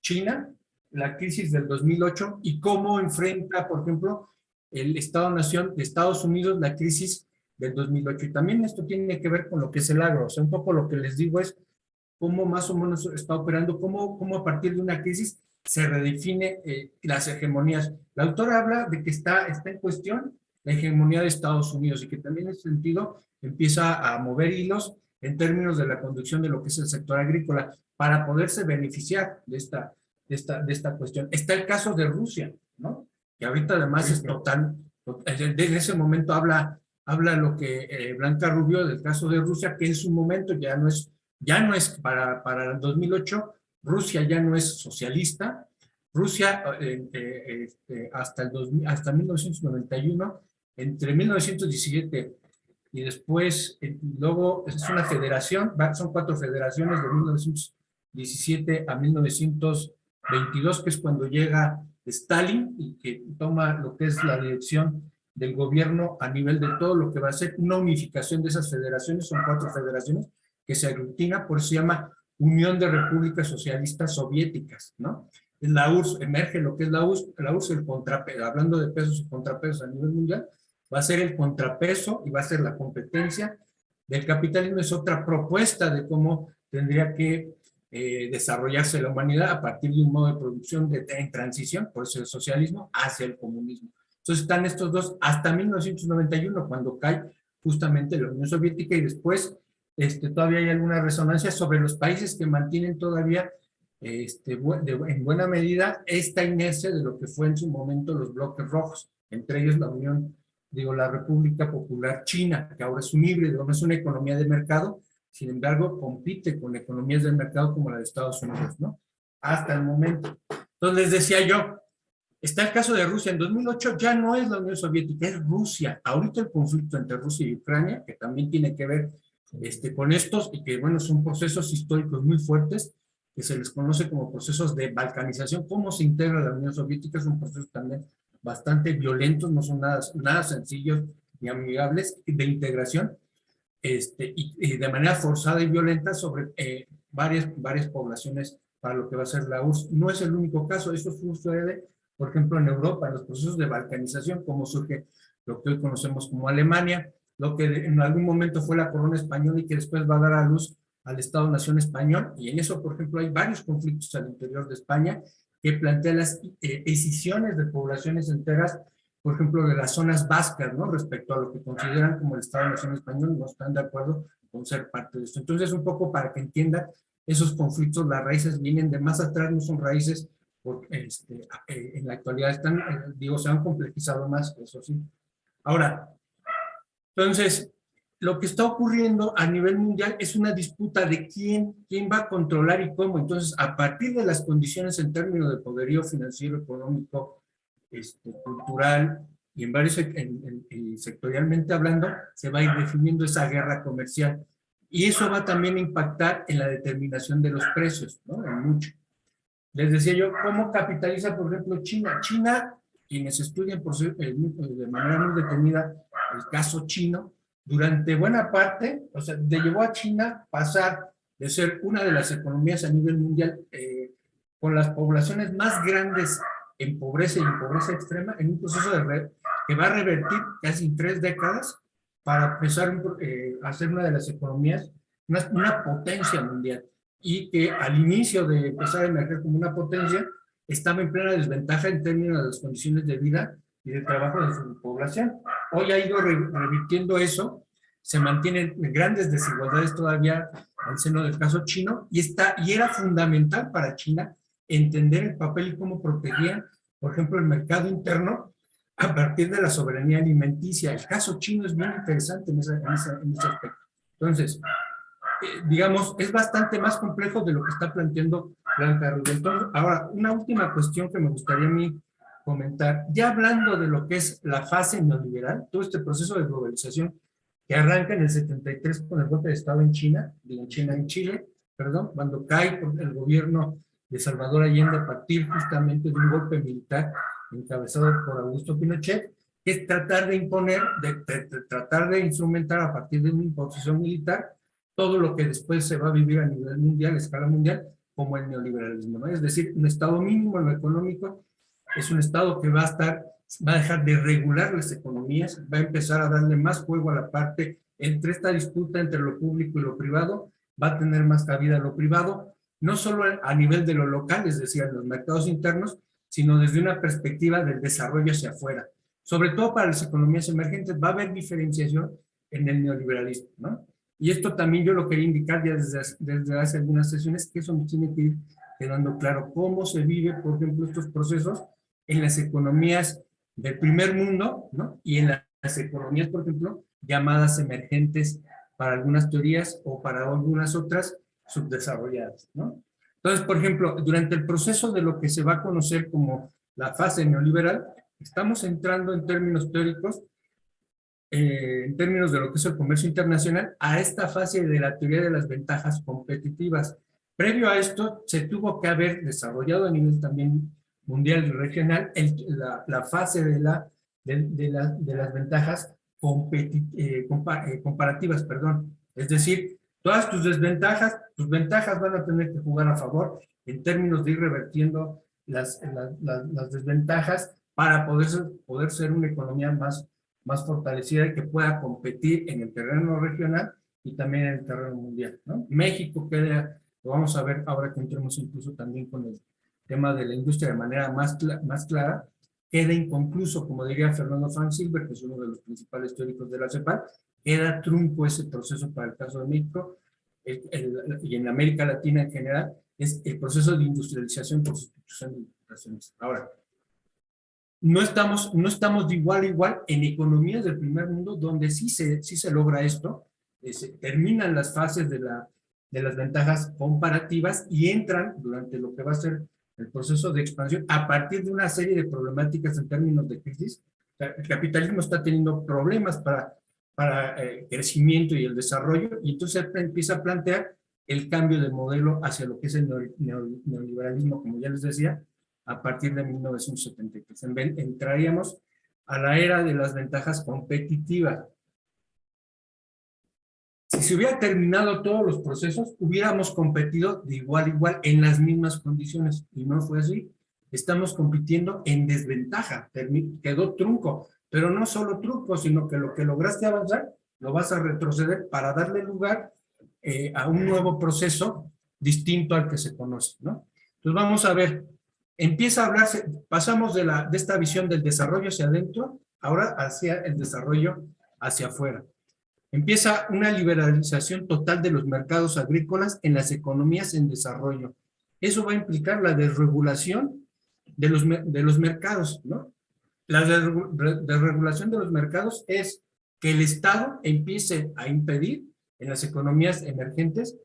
China, la crisis del 2008 y cómo enfrenta, por ejemplo, el Estado-Nación de Estados Unidos la crisis del 2008. Y también esto tiene que ver con lo que es el agro. O sea, un poco lo que les digo es cómo más o menos está operando, cómo a partir de una crisis se redefine las hegemonías. La autora habla de que está en cuestión la hegemonía de Estados Unidos y que también en ese sentido empieza a mover hilos en términos de la conducción de lo que es el sector agrícola para poderse beneficiar de esta cuestión. Está el caso de Rusia, ¿no? Que ahorita además es total, en ese momento habla lo que Blanca Rubio del caso de Rusia, que en su momento ya no es para el 2008, Rusia ya no es socialista. Rusia hasta 1991, entre 1917 y después, luego es una federación, son 4 federaciones de 1917 a 1922, que es cuando llega Stalin y que toma lo que es la dirección del gobierno a nivel de todo lo que va a ser una unificación de esas federaciones. Son 4 federaciones que se aglutina, por eso se llama Unión de Repúblicas Socialistas Soviéticas, ¿no? En la URSS emerge lo que es la URSS, el contrapeso, hablando de pesos y contrapesos a nivel mundial, va a ser el contrapeso y va a ser la competencia del capitalismo. Es otra propuesta de cómo tendría que desarrollarse la humanidad a partir de un modo de producción en transición, por eso el socialismo, hacia el comunismo. Entonces están estos dos hasta 1991, cuando cae justamente la Unión Soviética, y después todavía hay alguna resonancia sobre los países que mantienen todavía en buena medida esta inercia de lo que fue en su momento los bloques rojos, entre ellos la República Popular China, que ahora es un híbrido, no es una economía de mercado, sin embargo compite con economías de mercado como la de Estados Unidos, ¿no? Hasta el momento. Entonces les decía yo, está el caso de Rusia. En 2008 ya no es la Unión Soviética, es Rusia. Ahorita el conflicto entre Rusia y Ucrania, que también tiene que ver con estos, y que bueno, son procesos históricos muy fuertes, que se les conoce como procesos de balcanización. Cómo se integra la Unión Soviética es un proceso también bastante violentos, no son nada sencillos ni amigables de integración, y de manera forzada y violenta sobre varias poblaciones para lo que va a ser la URSS. No es el único caso, esto sucede, por ejemplo, en Europa, en los procesos de balcanización, como surge lo que hoy conocemos como Alemania, lo que en algún momento fue la corona española y que después va a dar a luz al Estado-Nación español, y en eso, por ejemplo, hay varios conflictos al interior de España que plantean las escisiones de poblaciones enteras, por ejemplo, de las zonas vascas, ¿no? Respecto a lo que consideran como el Estado-Nación español, no están de acuerdo con ser parte de esto. Entonces, un poco para que entiendan, esos conflictos, las raíces vienen de más atrás, no son raíces, en la actualidad se han complejizado más, eso sí. Ahora, entonces, lo que está ocurriendo a nivel mundial es una disputa de quién va a controlar y cómo. Entonces, a partir de las condiciones en términos de poderío financiero, económico, cultural y en varios sectorialmente hablando, se va a ir definiendo esa guerra comercial. Y eso va también a impactar en la determinación de los precios, ¿no? En mucho. Les decía yo, ¿cómo capitaliza, por ejemplo, China? China, quienes estudian de manera muy detenida el caso chino, durante buena parte, o sea, llevó a China pasar de ser una de las economías a nivel mundial con las poblaciones más grandes en pobreza y en pobreza extrema, en un proceso que va a revertir casi en 3 décadas para empezar a ser una de las economías, una potencia mundial, y que al inicio de empezar a emerger como una potencia, estaba en plena desventaja en términos de las condiciones de vida y de trabajo de su población. Hoy ha ido revirtiendo eso, se mantienen grandes desigualdades todavía al seno del caso chino, y era fundamental para China entender el papel y cómo protegían, por ejemplo, el mercado interno a partir de la soberanía alimenticia. El caso chino es bien interesante en ese aspecto. Entonces, digamos, es bastante más complejo de lo que está planteando Blanca Rubio. Entonces, ahora, una última cuestión que me gustaría a mí comentar, ya hablando de lo que es la fase neoliberal, todo este proceso de globalización que arranca en el 73 con el golpe de Estado en Chile, cuando cae por el gobierno de Salvador Allende a partir justamente de un golpe militar encabezado por Augusto Pinochet, que es tratar de imponer, tratar de instrumentar a partir de una imposición militar todo lo que después se va a vivir a nivel mundial, a escala mundial, como el neoliberalismo, ¿no? Es decir, un estado mínimo en lo económico es un estado que va a dejar de regular las economías, va a empezar a darle más juego a la parte entre esta disputa entre lo público y lo privado, va a tener más cabida lo privado, no solo a nivel de lo local, es decir, en los mercados internos, sino desde una perspectiva del desarrollo hacia afuera. Sobre todo para las economías emergentes va a haber diferenciación en el neoliberalismo, ¿no? Y esto también yo lo quería indicar ya desde hace algunas sesiones, que eso me tiene que ir quedando claro cómo se vive, por ejemplo, estos procesos en las economías del primer mundo, ¿no? Y en las economías, por ejemplo, llamadas emergentes para algunas teorías o para algunas otras subdesarrolladas, ¿no? Entonces, por ejemplo, durante el proceso de lo que se va a conocer como la fase neoliberal, estamos entrando en términos teóricos, en términos de lo que es el comercio internacional, a esta fase de la teoría de las ventajas competitivas. Previo a esto, se tuvo que haber desarrollado a nivel también mundial y regional la fase de las ventajas comparativas, perdón. Es decir, todas tus ventajas van a tener que jugar a favor en términos de ir revertiendo las desventajas para poder ser una economía más fortalecida y que pueda competir en el terreno regional y también en el terreno mundial, ¿no? México queda, lo vamos a ver ahora que entremos incluso también con el tema de la industria de manera más clara, queda inconcluso, como diría Fernando Frank Silver, que es uno de los principales teóricos de la CEPAL, queda trunco ese proceso para el caso de México y en América Latina en general, es el proceso de industrialización por sustitución de importaciones. Ahora, no estamos de igual a igual en economías del primer mundo donde sí se logra esto, se terminan las fases de las ventajas comparativas y entran durante lo que va a ser el proceso de expansión a partir de una serie de problemáticas en términos de crisis. El capitalismo está teniendo problemas para el crecimiento y el desarrollo, y entonces empieza a plantear el cambio de modelo hacia lo que es el neoliberalismo, como ya les decía, a partir de 1973. Entraríamos a la era de las ventajas competitivas. Si se hubiera terminado todos los procesos, hubiéramos competido de igual a igual en las mismas condiciones, y no fue así. Estamos compitiendo en desventaja, quedó trunco, pero no solo trunco, sino que lo que lograste avanzar, lo vas a retroceder para darle lugar a un nuevo proceso distinto al que se conoce, ¿no? Entonces vamos a ver, empieza a hablarse, pasamos de esta visión del desarrollo hacia adentro, ahora hacia el desarrollo hacia afuera. Empieza una liberalización total de los mercados agrícolas en las economías en desarrollo. Eso va a implicar la desregulación de los mercados, ¿no? La desregulación de los mercados es que el Estado empiece a impedir en las economías emergentes,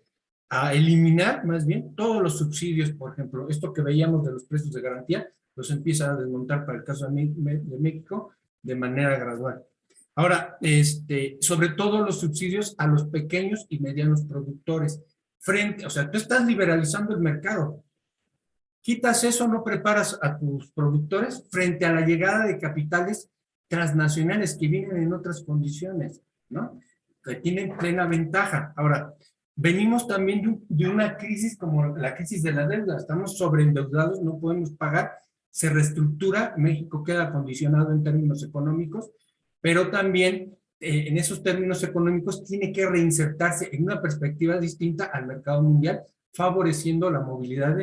a eliminar más bien todos los subsidios, por ejemplo, esto que veíamos de los precios de garantía, los empieza a desmontar para el caso de México de manera gradual. Ahora, sobre todo los subsidios a los pequeños y medianos productores, o sea, tú estás liberalizando el mercado, quitas eso, no preparas a tus productores frente a la llegada de capitales transnacionales que vienen en otras condiciones, ¿no? Que tienen plena ventaja. Ahora, venimos también de una crisis como la crisis de la deuda, estamos sobreendeudados, no podemos pagar, se reestructura, México queda condicionado en términos económicos, pero también en esos términos económicos tiene que reinsertarse en una perspectiva distinta al mercado mundial, favoreciendo la movilidad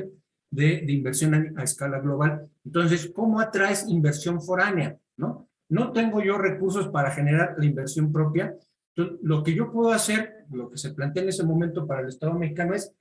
de inversión a escala global. Entonces, ¿cómo atraes inversión foránea? No tengo yo recursos para generar la inversión propia. Entonces, lo que yo puedo hacer, lo que se plantea en ese momento para el Estado mexicano es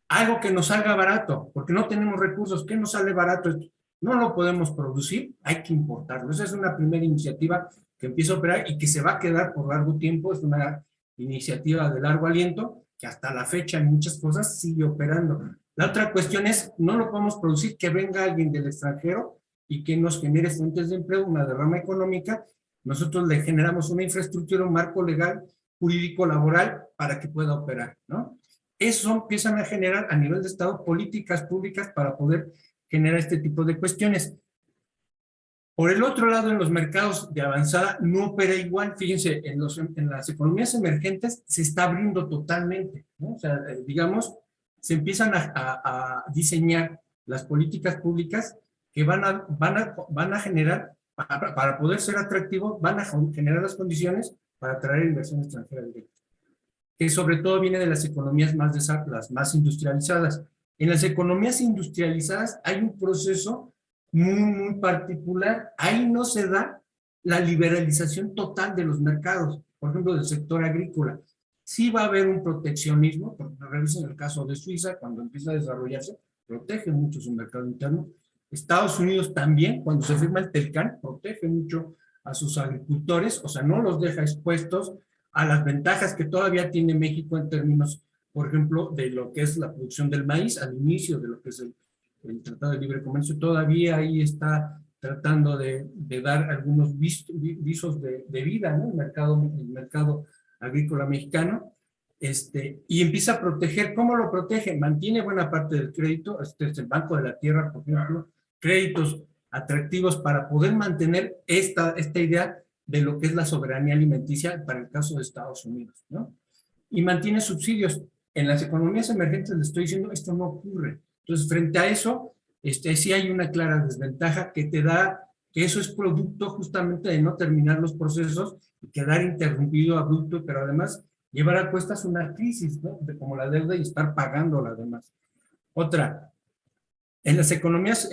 algo que nos salga barato, porque no tenemos recursos. ¿Qué nos sale barato? No lo podemos producir, hay que importarlo. Esa es una primera iniciativa que empieza a operar y que se va a quedar por largo tiempo. Es una iniciativa de largo aliento que hasta la fecha en muchas cosas sigue operando. La otra cuestión es, no lo podemos producir, que venga alguien del extranjero y que nos genere fuentes de empleo, una derrama económica. Nosotros le generamos una infraestructura, un marco legal, jurídico, laboral, para que pueda operar, ¿no? Eso empiezan a generar a nivel de Estado políticas públicas para poder generar este tipo de cuestiones. Por el otro lado, en los mercados de avanzada no opera igual. Fíjense, en las economías emergentes se está abriendo totalmente, ¿no? O sea, digamos, se empiezan a diseñar las políticas públicas que van a generar, para poder ser atractivos, van a generar las condiciones para atraer inversión extranjera directa, que sobre todo viene de las economías las más industrializadas. En las economías industrializadas hay un proceso muy particular. Ahí no se da la liberalización total de los mercados, por ejemplo, del sector agrícola. Sí va a haber un proteccionismo, porque revisen el caso de Suiza, cuando empieza a desarrollarse, protege mucho su mercado interno. Estados Unidos también, cuando se firma el TELCAN, protege mucho a sus agricultores, o sea, no los deja expuestos a las ventajas que todavía tiene México en términos, por ejemplo, de lo que es la producción del maíz, al inicio de lo que es el Tratado de Libre Comercio, todavía ahí está tratando de dar algunos visos de vida, ¿no? El mercado agrícola mexicano, y empieza a proteger. ¿Cómo lo protege? Mantiene buena parte del crédito, es el Banco de la Tierra, por ejemplo, créditos atractivos para poder mantener esta idea de lo que es la soberanía alimenticia para el caso de Estados Unidos, ¿no? Y mantiene subsidios. En las economías emergentes les estoy diciendo, esto no ocurre. Entonces, frente a eso, sí hay una clara desventaja que te da, que eso es producto justamente de no terminar los procesos y quedar interrumpido, abrupto, pero además llevar a cuestas una crisis, ¿no? Como la deuda y estar pagándola además. Otra, en las economías,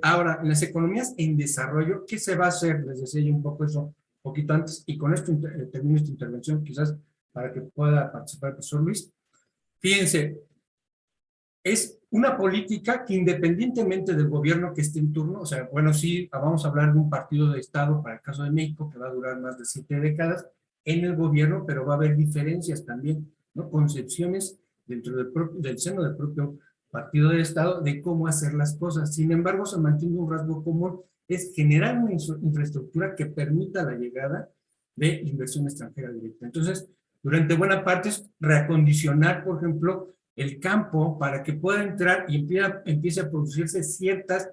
ahora, en las economías en desarrollo, ¿qué se va a hacer? Les decía yo un poco eso, un poquito antes, y con esto termino esta intervención, quizás para que pueda participar el profesor Luis. Fíjense, es una política que independientemente del gobierno que esté en turno, o sea, bueno, sí, vamos a hablar de un partido de Estado para el caso de México, que va a durar más de 7 décadas en el gobierno, pero va a haber diferencias también, ¿no? Concepciones dentro del seno del propio partido del Estado de cómo hacer las cosas. Sin embargo, se mantiene un rasgo común, es generar una infraestructura que permita la llegada de inversión extranjera directa. Entonces, durante buena parte es reacondicionar, por ejemplo, el campo para que pueda entrar y empiece a producirse ciertas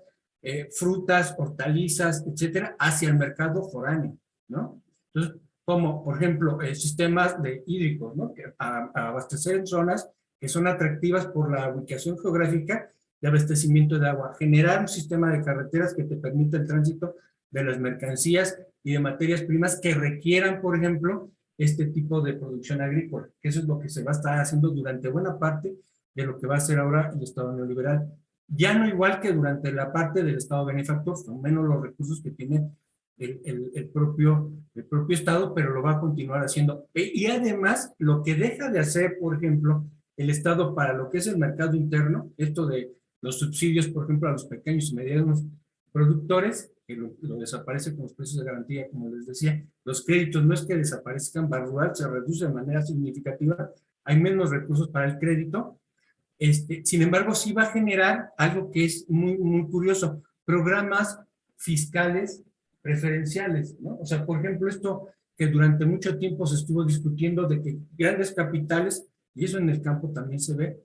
frutas, hortalizas, etcétera, hacia el mercado foráneo, ¿no? Entonces, como, por ejemplo, sistemas hídricos, ¿no? Que abastecer en zonas que son atractivas por la ubicación geográfica de abastecimiento de agua, generar un sistema de carreteras que te permita el tránsito de las mercancías y de materias primas que requieran, por ejemplo, este tipo de producción agrícola, que eso es lo que se va a estar haciendo durante buena parte de lo que va a ser ahora el Estado neoliberal. Ya no igual que durante la parte del Estado benefactor, son menos los recursos que tiene el propio Estado, pero lo va a continuar haciendo. Y además, lo que deja de hacer, por ejemplo, el Estado para lo que es el mercado interno, esto de los subsidios, por ejemplo, a los pequeños y medianos productores, que lo desaparece con los precios de garantía, como les decía. Los créditos no es que desaparezcan, Barrual se reduce de manera significativa, hay menos recursos para el crédito. Sin embargo, sí va a generar algo que es muy curioso, programas fiscales preferenciales, ¿no? O sea, por ejemplo, esto que durante mucho tiempo se estuvo discutiendo de que grandes capitales, y eso en el campo también se ve,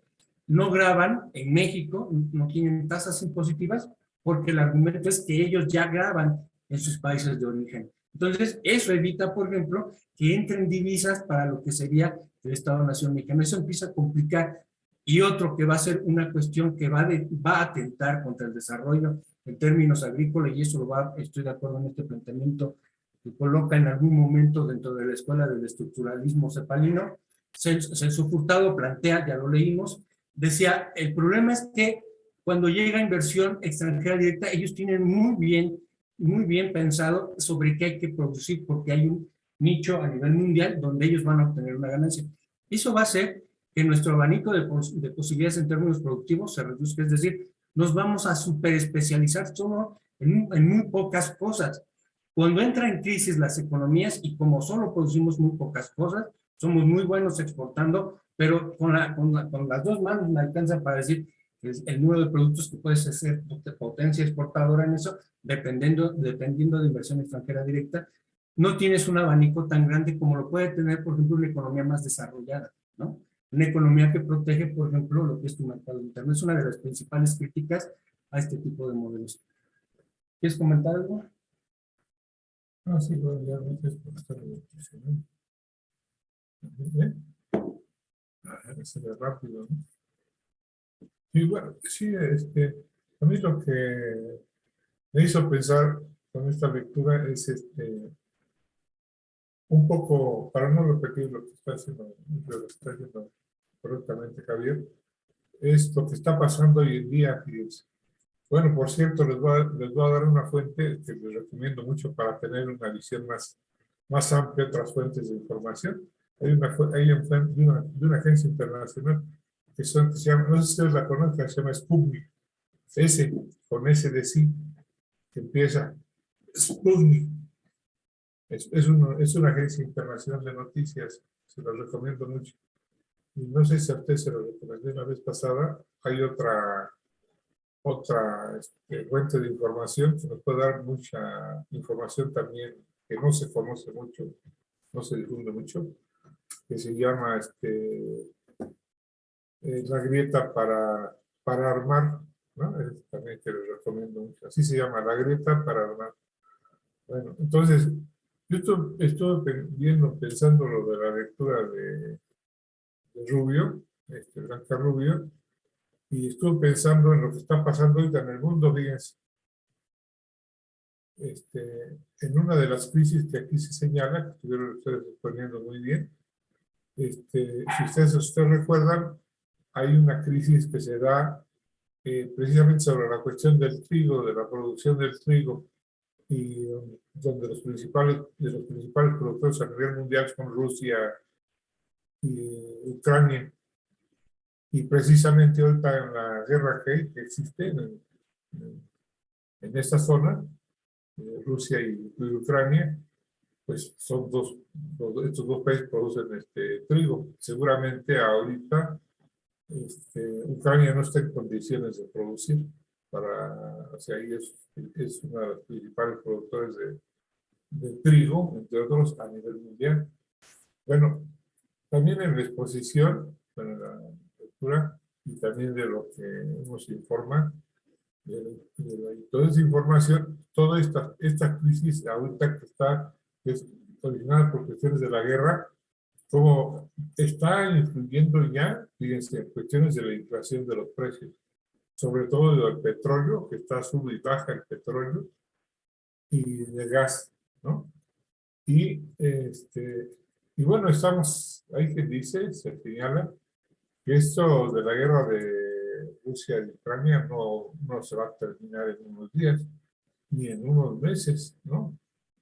no graban en México, no tienen tasas impositivas, porque el argumento es que ellos ya graban en sus países de origen. Entonces, eso evita, por ejemplo, que entren divisas para lo que sería el Estado-Nación mexicano. Eso empieza a complicar. Y otro que va a ser una cuestión que va a atentar contra el desarrollo en términos agrícolas, y eso estoy de acuerdo en este planteamiento que coloca en algún momento dentro de la escuela del estructuralismo cepalino. Celso Furtado plantea, ya lo leímos, decía, el problema es que cuando llega inversión extranjera directa, ellos tienen muy bien pensado sobre qué hay que producir, porque hay un nicho a nivel mundial donde ellos van a obtener una ganancia. Eso va a hacer que nuestro abanico de posibilidades en términos productivos se reduzca, es decir, nos vamos a superespecializar solo en muy pocas cosas. Cuando entran en crisis las economías y como solo producimos muy pocas cosas, somos muy buenos exportando, pero con las dos manos me alcanza para decir el número de productos que puedes hacer potencia exportadora en eso, dependiendo de inversión extranjera directa, no tienes un abanico tan grande como lo puede tener, por ejemplo, una economía más desarrollada, ¿no? Una economía que protege, por ejemplo, lo que es tu mercado interno. Es una de las principales críticas a este tipo de modelos. ¿Quieres comentar algo? No, sí, bueno, ya gracias por estar bien. A ver, se ve rápido, ¿no? Y bueno, sí, a mí lo que me hizo pensar con esta lectura es un poco, para no repetir lo que está haciendo correctamente Javier, es lo que está pasando hoy en día. Fíjense. Bueno, por cierto, les voy a dar una fuente que les recomiendo mucho para tener una visión más amplia, otras fuentes de información. De una agencia internacional que se llama, no sé si ustedes la conocen, se llama Sputnik, con S de sí, que empieza Sputnik. Es una agencia internacional de noticias, se los recomiendo mucho. Y no sé si a usted se lo recomendé la vez pasada, hay otra fuente de información que nos puede dar mucha información también que no se conoce mucho, no se difunde mucho, que se llama la grieta para armar, ¿no? También que les recomiendo mucho. Así se llama, la grieta para armar. Bueno, entonces, yo estuve pensando lo de la lectura de Rubio, Blanca Rubio, y estuve pensando en lo que está pasando ahorita en el mundo, fíjense. En una de las crisis que aquí se señala, que estuvieron ustedes exponiendo muy bien, si ustedes recuerdan, hay una crisis que se da precisamente sobre la cuestión del trigo, de la producción del trigo, y donde los principales productores a nivel mundial son Rusia y Ucrania. Y precisamente ahorita en la guerra que existe en esta zona, Rusia y Ucrania, pues son estos dos países producen trigo. Seguramente ahorita Ucrania no está en condiciones de producir o sea, ahí es uno de los principales productores de trigo, entre otros, a nivel mundial. Bueno, también en la exposición, bueno, en la lectura, y también de lo que nos informa, toda esa información, toda esta crisis ahorita que es originada por cuestiones de la guerra, como está influyendo ya, fíjense, en cuestiones de la inflación de los precios, sobre todo del petróleo, que está sube y baja el petróleo, y del gas, ¿no? Y bueno, ahí que dice, se señala, que esto de la guerra de Rusia y Ucrania no se va a terminar en unos días, ni en unos meses, ¿no?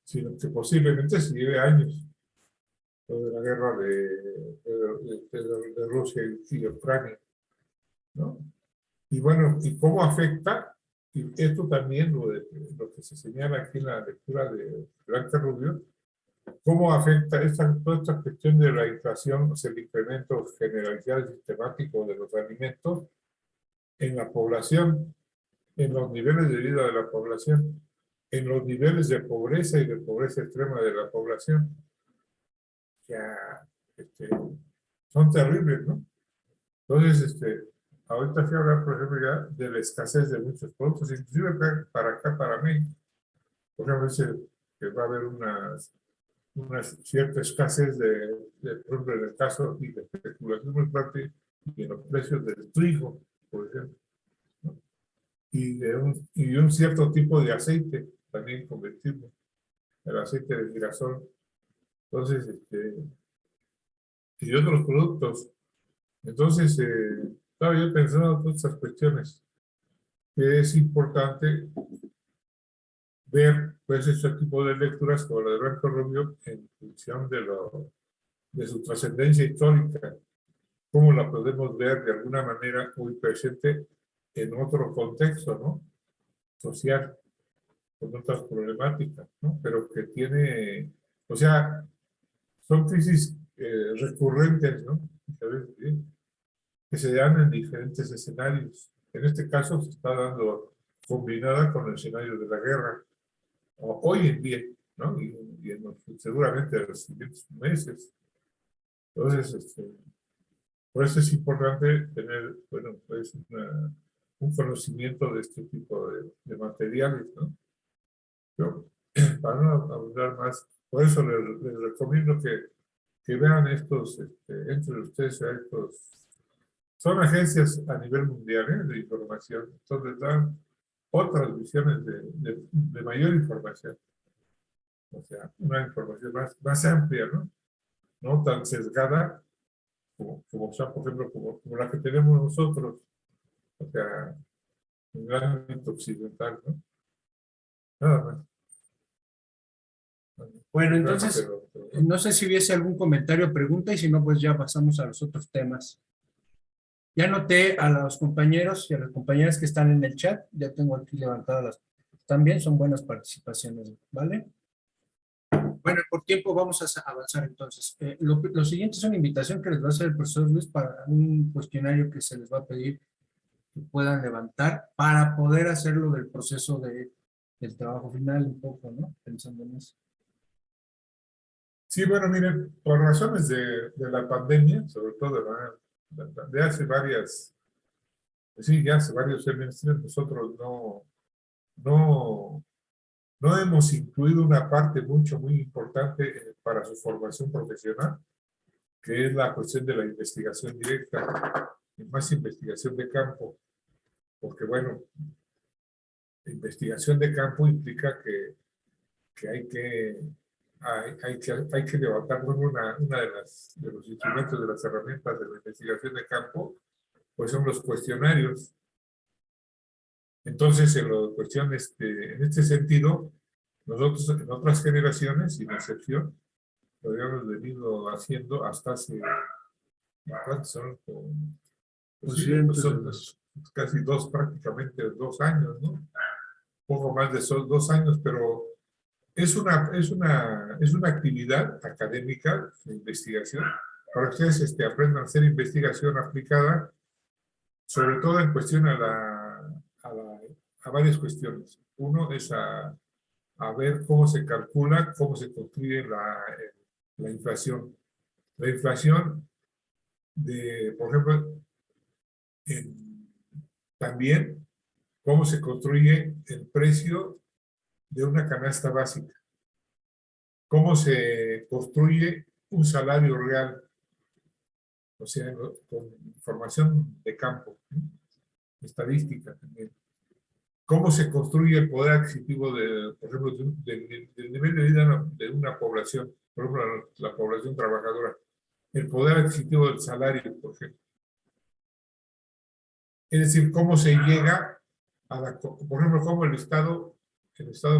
Sino que posiblemente se lleve años, lo de la guerra de Rusia y Ucrania, ¿no? Y bueno, ¿y cómo afecta? Y esto también, lo que se señala aquí en la lectura de Blanca Rubio, ¿cómo afecta toda esta cuestión de la inflación, o sea, el incremento generalizado y sistemático de los alimentos en la población, en los niveles de vida de la población, en los niveles de pobreza y de pobreza extrema de la población? Ya, son terribles, ¿no? Entonces, ahorita fui a hablar, por ejemplo, ya de la escasez de muchos productos, inclusive para México. Por ejemplo, dice que va a haber una cierta escasez por ejemplo, en el caso y de especulación muy fuerte y en los precios del trigo, por ejemplo, ¿no? Y un cierto tipo de aceite también comestible, el aceite de girasol. Entonces, y otros productos. Entonces, estaba yo pensando en todas estas cuestiones, que es importante ver, pues, este tipo de lecturas como la de Blanco Rubio en función de su trascendencia histórica, cómo la podemos ver de alguna manera muy presente en otro contexto, ¿no? Social, con otras problemáticas, ¿no? Pero que tiene, o sea, son crisis recurrentes, ¿no? Que se dan en diferentes escenarios. En este caso se está dando combinada con el escenario de la guerra, hoy en día, ¿no? Seguramente en los siguientes meses. Entonces, por eso es importante tener, bueno, pues un conocimiento de este tipo de materiales, ¿no? Pero, para no abundar más, por eso les recomiendo que vean entre ustedes estos son agencias a nivel mundial de información, entonces dan otras visiones de mayor información. O sea, una información más amplia, ¿no? No tan sesgada como sea, por ejemplo, como la que tenemos nosotros, o sea, en el ámbito occidental, ¿no? Nada más. Bueno, entonces, no sé si hubiese algún comentario o pregunta, y si no, pues ya pasamos a los otros temas. Ya noté a los compañeros y a las compañeras que están en el chat, ya tengo aquí levantadas las. También son buenas participaciones, ¿vale? Bueno, por tiempo vamos a avanzar entonces. Lo siguiente es una invitación que les va a hacer el profesor Luis para un cuestionario que se les va a pedir que puedan levantar para poder hacerlo del proceso del trabajo final un poco, ¿no? Pensando en eso. Sí, bueno, miren, por razones de la pandemia, sobre todo de hace varias, sí, ya hace varios semestres, nosotros no hemos incluido una parte muy importante para su formación profesional, que es la cuestión de la investigación directa, y más investigación de campo, porque bueno, investigación de campo implica que hay que levantar una de los instrumentos, de las herramientas de la investigación de campo, pues son los cuestionarios. Entonces, en este sentido, nosotros en otras generaciones, sin excepción, lo habíamos venido haciendo hasta hace, ¿cuántos son? Pues sí, pues son casi prácticamente 2 años, ¿no? Poco más de esos 2 años, pero es una actividad académica de investigación para que ustedes aprendan a hacer investigación aplicada, sobre todo en cuestión a varias cuestiones. Uno es a ver cómo se calcula, cómo se construye la inflación. La inflación por ejemplo, también cómo se construye el precio de una canasta básica. Cómo se construye un salario real, o sea, con información de campo, ¿no? Estadística también. Cómo se construye el poder adquisitivo, por ejemplo, del nivel de vida de una población, por ejemplo, la población trabajadora, el poder adquisitivo del salario, por ejemplo. Es decir, cómo se llega por ejemplo, cómo el Estado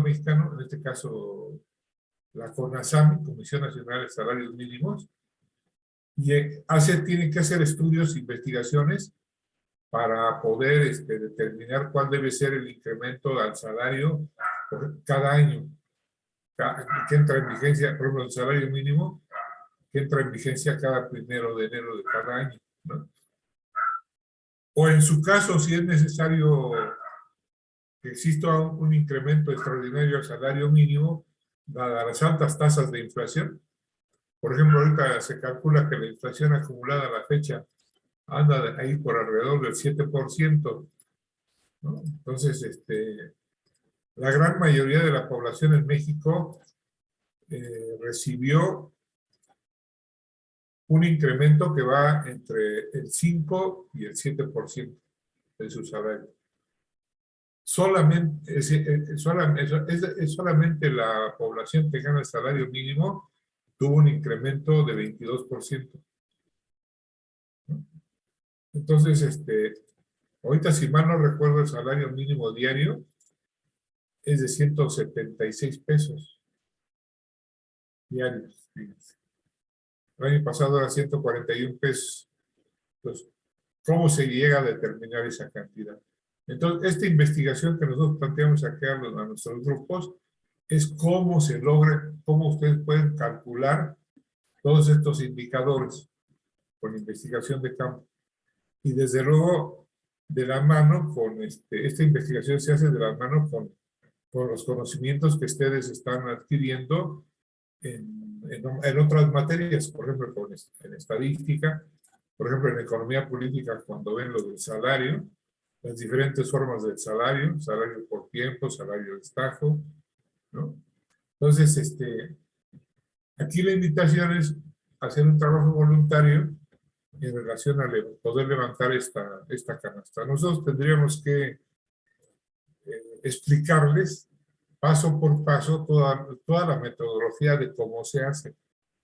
mexicano, en este caso la CONASAMI, Comisión Nacional de Salarios Mínimos, tiene que hacer estudios, investigaciones, para poder determinar cuál debe ser el incremento al salario cada año, que entra en vigencia, por ejemplo, el salario mínimo, que entra en vigencia cada 1 de enero de cada año, ¿no? O en su caso, si es necesario que exista un incremento extraordinario al salario mínimo, dadas las altas tasas de inflación. Por ejemplo, ahorita se calcula que la inflación acumulada a la fecha anda ahí por alrededor del 7%, ¿no? Entonces, la gran mayoría de la población en México recibió un incremento que va entre el 5 y el 7% de su salario. Solamente la población que gana el salario mínimo tuvo un incremento de 22%. Entonces, ahorita, si mal no recuerdo, el salario mínimo diario es de 176 pesos diarios. Fíjense. El año pasado era 141 pesos. Entonces, ¿cómo se llega a determinar esa cantidad? Entonces, esta investigación que nosotros planteamos aquí a nuestros grupos es cómo se logra, cómo ustedes pueden calcular todos estos indicadores con investigación de campo. Y desde luego, de la mano con esta investigación se hace de la mano con los conocimientos que ustedes están adquiriendo en otras materias, por ejemplo, en estadística, por ejemplo, en economía política, cuando ven lo del salario, las diferentes formas del salario, salario por tiempo, salario de estajo, ¿no? Entonces, aquí la invitación es hacer un trabajo voluntario en relación a poder levantar esta canasta. Nosotros tendríamos que explicarles paso por paso toda la metodología de cómo se hace,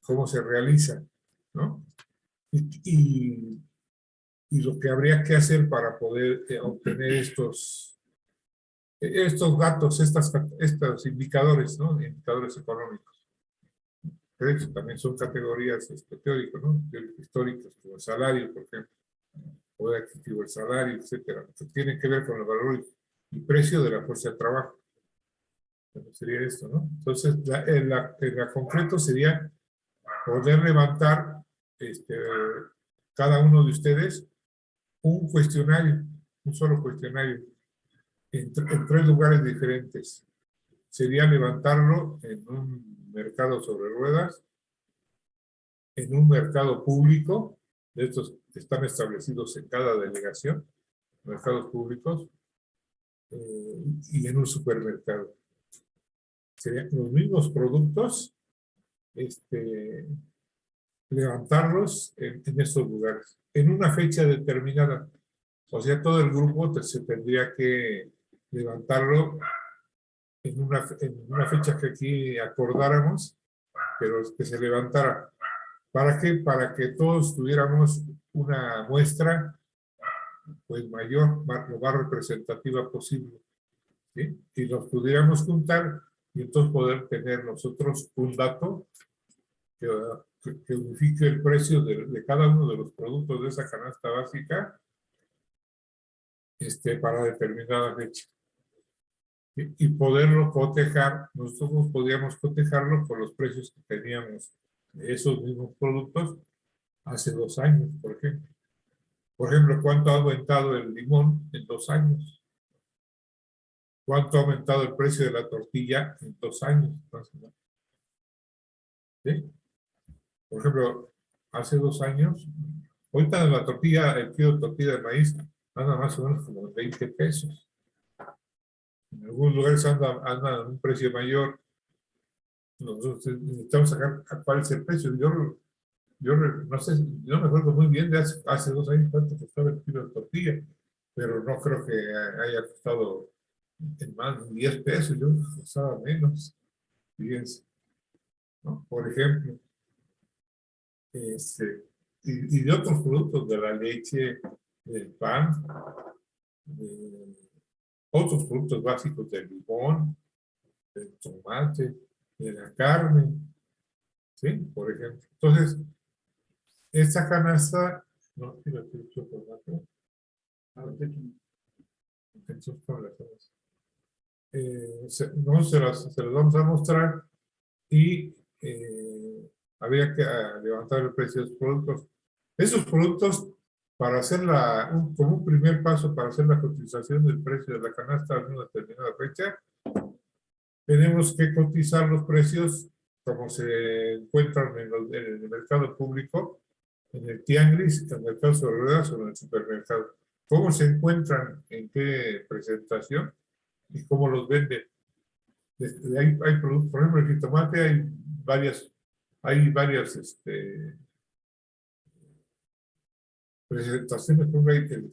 cómo se realiza, ¿no? Y lo que habría que hacer para poder obtener estos datos, estos indicadores, ¿no? Indicadores económicos. De hecho, también son categorías teóricas, ¿no? Históricas, como el salario, por ejemplo, poder adquisitivo, el salario, etcétera, que tienen que ver con el valor y precio de la fuerza de trabajo. Sería esto, ¿no? Entonces, en la concreto sería poder levantar cada uno de ustedes un cuestionario, un solo cuestionario, en 3 lugares diferentes. Sería levantarlo en un mercado sobre ruedas, en un mercado público, de estos que están establecidos en cada delegación, mercados públicos, y en un supermercado. Serían los mismos productos, levantarlos en estos lugares, en una fecha determinada. O sea, todo el grupo se tendría que levantarlo en una fecha que aquí acordáramos, pero que se levantara. ¿Para qué? Para que todos tuviéramos una muestra pues mayor, lo más representativa posible, ¿sí? Y nos pudiéramos juntar y entonces poder tener nosotros un dato que unifique el precio de cada uno de los productos de esa canasta básica para determinada fecha. Y poderlo cotejar, nosotros podíamos cotejarlo por los precios que teníamos de esos mismos productos hace 2 años, por ejemplo. Por ejemplo, ¿cuánto ha aumentado el limón en 2 años? ¿Cuánto ha aumentado el precio de la tortilla en 2 años? ¿Sí? Por ejemplo, hace 2 años, ahorita la tortilla, el kilo de tortilla de maíz, anda más o menos como 20 pesos. En algunos lugares anda en un precio mayor. Nosotros necesitamos sacar cuál es el precio. Yo no sé, no me acuerdo muy bien de hace 2 años cuánto costaba el kilo de tortilla, pero no creo que haya costado en más de 10 pesos, yo costaba menos, fíjense, ¿no? Por ejemplo, y de otros productos, de la leche, del pan, de otros productos básicos, del limón, del tomate, de la carne, ¿sí? Por ejemplo. Entonces, esta canasta, no, fíjate, el chocolate, no se las vamos a mostrar y habría que levantar el precio de los productos. Esos productos, para hacer como un primer paso para hacer la cotización del precio de la canasta en una determinada fecha, tenemos que cotizar los precios como se encuentran en el mercado público, en el tianguis, en el mercado sobre ruedas o en el supermercado. ¿Cómo se encuentran? ¿En qué presentación? ¿Y cómo los venden? Hay productos, por ejemplo, el jitomate, hay varias presentaciones. Por ejemplo, hay el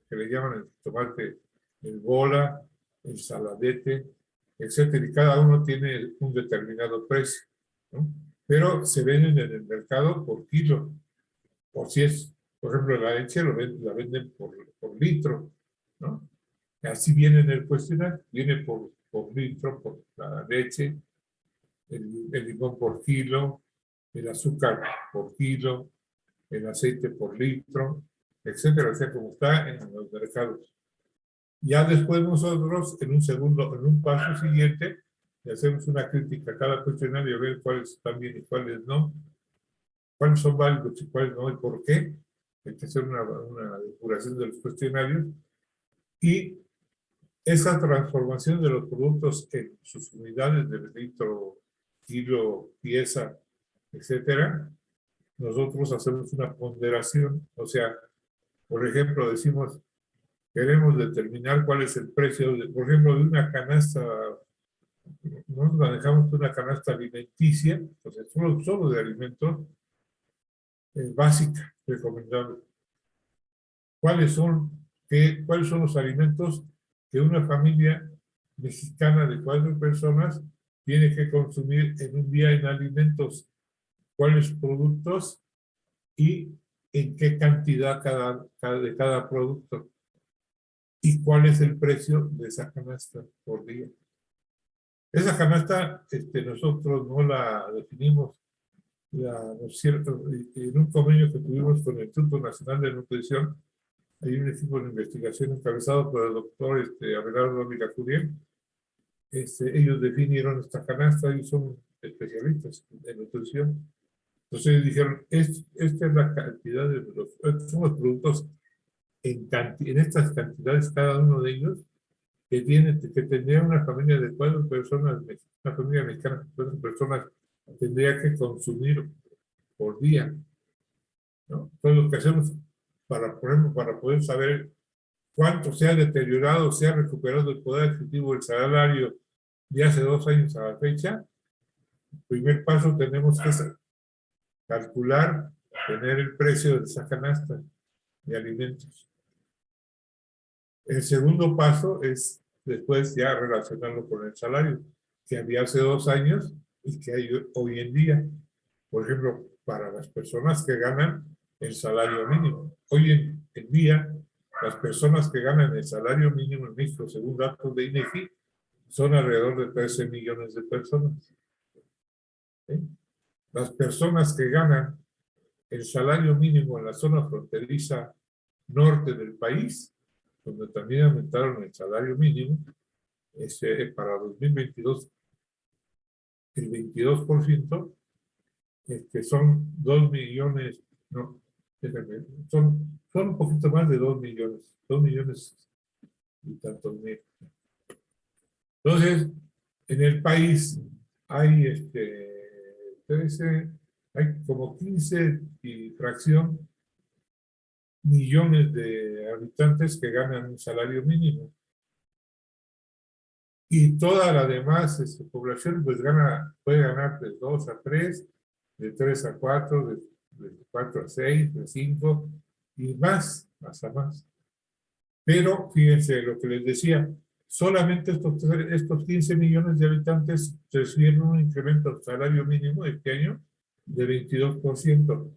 que le llaman el jitomate, el bola, el saladete, etcétera, y cada uno tiene un determinado precio, ¿no? Pero se venden en el mercado por kilo. Por si es, por ejemplo, la leche la venden por litro, ¿no? Así viene en el cuestionario, viene por litro, por la leche, el limón por kilo, el azúcar por kilo, el aceite por litro, etcétera, o sea, como está en los mercados. Ya después nosotros, en un paso siguiente, le hacemos una crítica a cada cuestionario, a ver cuáles están bien y cuáles no, cuáles son válidos y cuáles no, y por qué. Hay que hacer una depuración de los cuestionarios. Y esa transformación de los productos en sus unidades de litro, kilo, pieza, etcétera, nosotros hacemos una ponderación. O sea, por ejemplo, decimos, queremos determinar cuál es el precio, por ejemplo, de una canasta. Nosotros manejamos una canasta alimenticia, o sea, solo de alimentos, básica recomendable. ¿Cuáles son los alimentos que una familia mexicana de 4 personas tiene que consumir en un día en alimentos? ¿Cuáles productos y en qué cantidad de cada producto? ¿Y cuál es el precio de esa canasta por día? Esa canasta nosotros no la definimos, ¿no es cierto? En un convenio que tuvimos con el Instituto Nacional de Nutrición, hay un equipo de investigación encabezado por el doctor Abelardo Miracuriel. Ellos definieron esta canasta y son especialistas en nutrición. Entonces ellos dijeron, esta es la cantidad de estos son los productos en estas cantidades cada uno de ellos que tendría una familia de 4 personas, una familia mexicana de 4 personas tendría que consumir por día, ¿no? Entonces lo que hacemos para poder saber cuánto se ha deteriorado, se ha recuperado el poder adquisitivo del salario de hace 2 años a la fecha, el primer paso tenemos que calcular, tener el precio de esa canasta de alimentos. El segundo paso es después ya relacionarlo con el salario que había hace 2 años y que hay hoy en día. Por ejemplo, para las personas que ganan el salario mínimo. Hoy en día, las personas que ganan el salario mínimo en México, según datos de INEGI, son alrededor de 13 millones de personas. ¿Sí? Las personas que ganan el salario mínimo en la zona fronteriza norte del país, donde también aumentaron el salario mínimo, para 2022, el 22%, son 2 millones, no, son un poquito más de 2 millones y tantos mil. Entonces, en el país hay 13, hay como 15 y fracción millones de habitantes que ganan un salario mínimo. Y toda la demás población pues puede ganar de 2 a 3, de 3 a 4, de 4 a 6, de 5 y más a más. Pero fíjense lo que les decía, solamente estos 15 millones de habitantes recibieron un incremento del salario mínimo este año de 22%.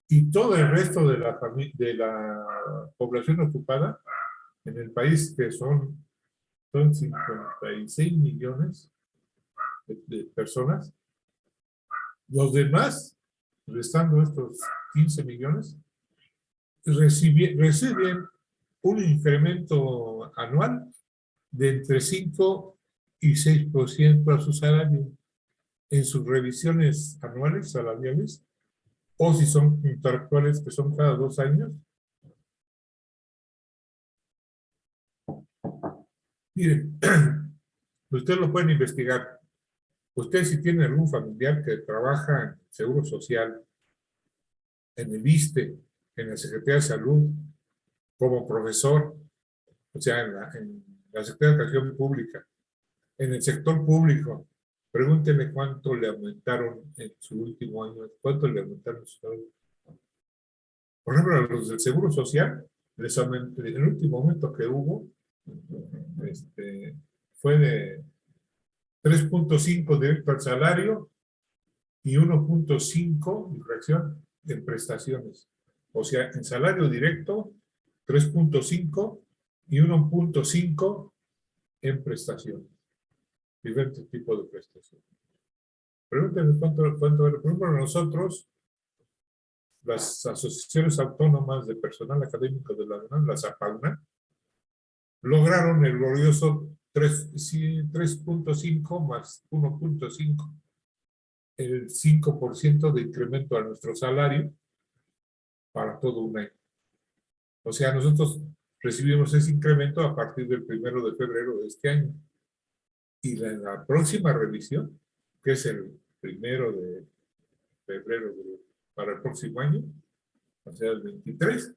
Y todo el resto de la población ocupada en el país, que son 56 millones de personas, los demás, restando estos 15 millones, reciben un incremento anual de entre 5 y 6% a su salario en sus revisiones anuales salariales, o si son contractuales, que son cada 2 años. Miren, ustedes lo pueden investigar. Ustedes, si tienen algún familiar que trabaja en Seguro Social, en el ISSSTE, en la Secretaría de Salud, como profesor, o sea, en la Secretaría de Educación Pública, en el sector público, pregúntenle cuánto le aumentaron en su último año, cuánto le aumentaron su salario. Por ejemplo, a los del Seguro Social, les aumentó, el último aumento que hubo, fue de 3.5 directo al salario y 1.5 infracción en prestaciones. O sea, en salario directo, 3.5 y 1.5 en prestaciones. Diferentes tipos de prestaciones. Pregúntenme cuánto, por ejemplo, nosotros, las asociaciones autónomas de personal académico de la UNAM, las APAUNA, lograron el glorioso 3.5 más 1.5, el 5% de incremento a nuestro salario para todo un año. O sea, nosotros recibimos ese incremento a partir del 1 de febrero de este año. Y la próxima revisión, que es el 1 de febrero para el próximo año, o sea, el 23,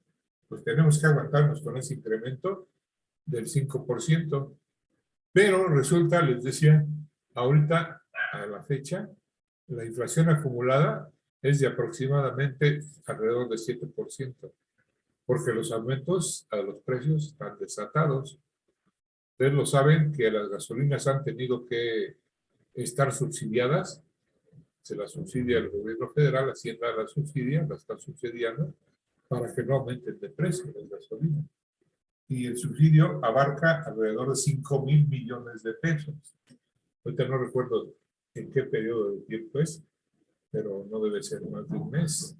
pues tenemos que aguantarnos con ese incremento del 5%. Pero resulta, les decía, ahorita, a la fecha, la inflación acumulada es de aproximadamente alrededor de 7%, porque los aumentos a los precios están desatados. Ustedes lo saben que las gasolinas han tenido que estar subsidiadas, se las subsidia el gobierno federal, Hacienda las subsidia, las está subsidiando, para que no aumenten de precio las gasolinas. Y el subsidio abarca alrededor de 5,000 millones de pesos. Ahorita no recuerdo en qué periodo de tiempo es, pero no debe ser más de un mes.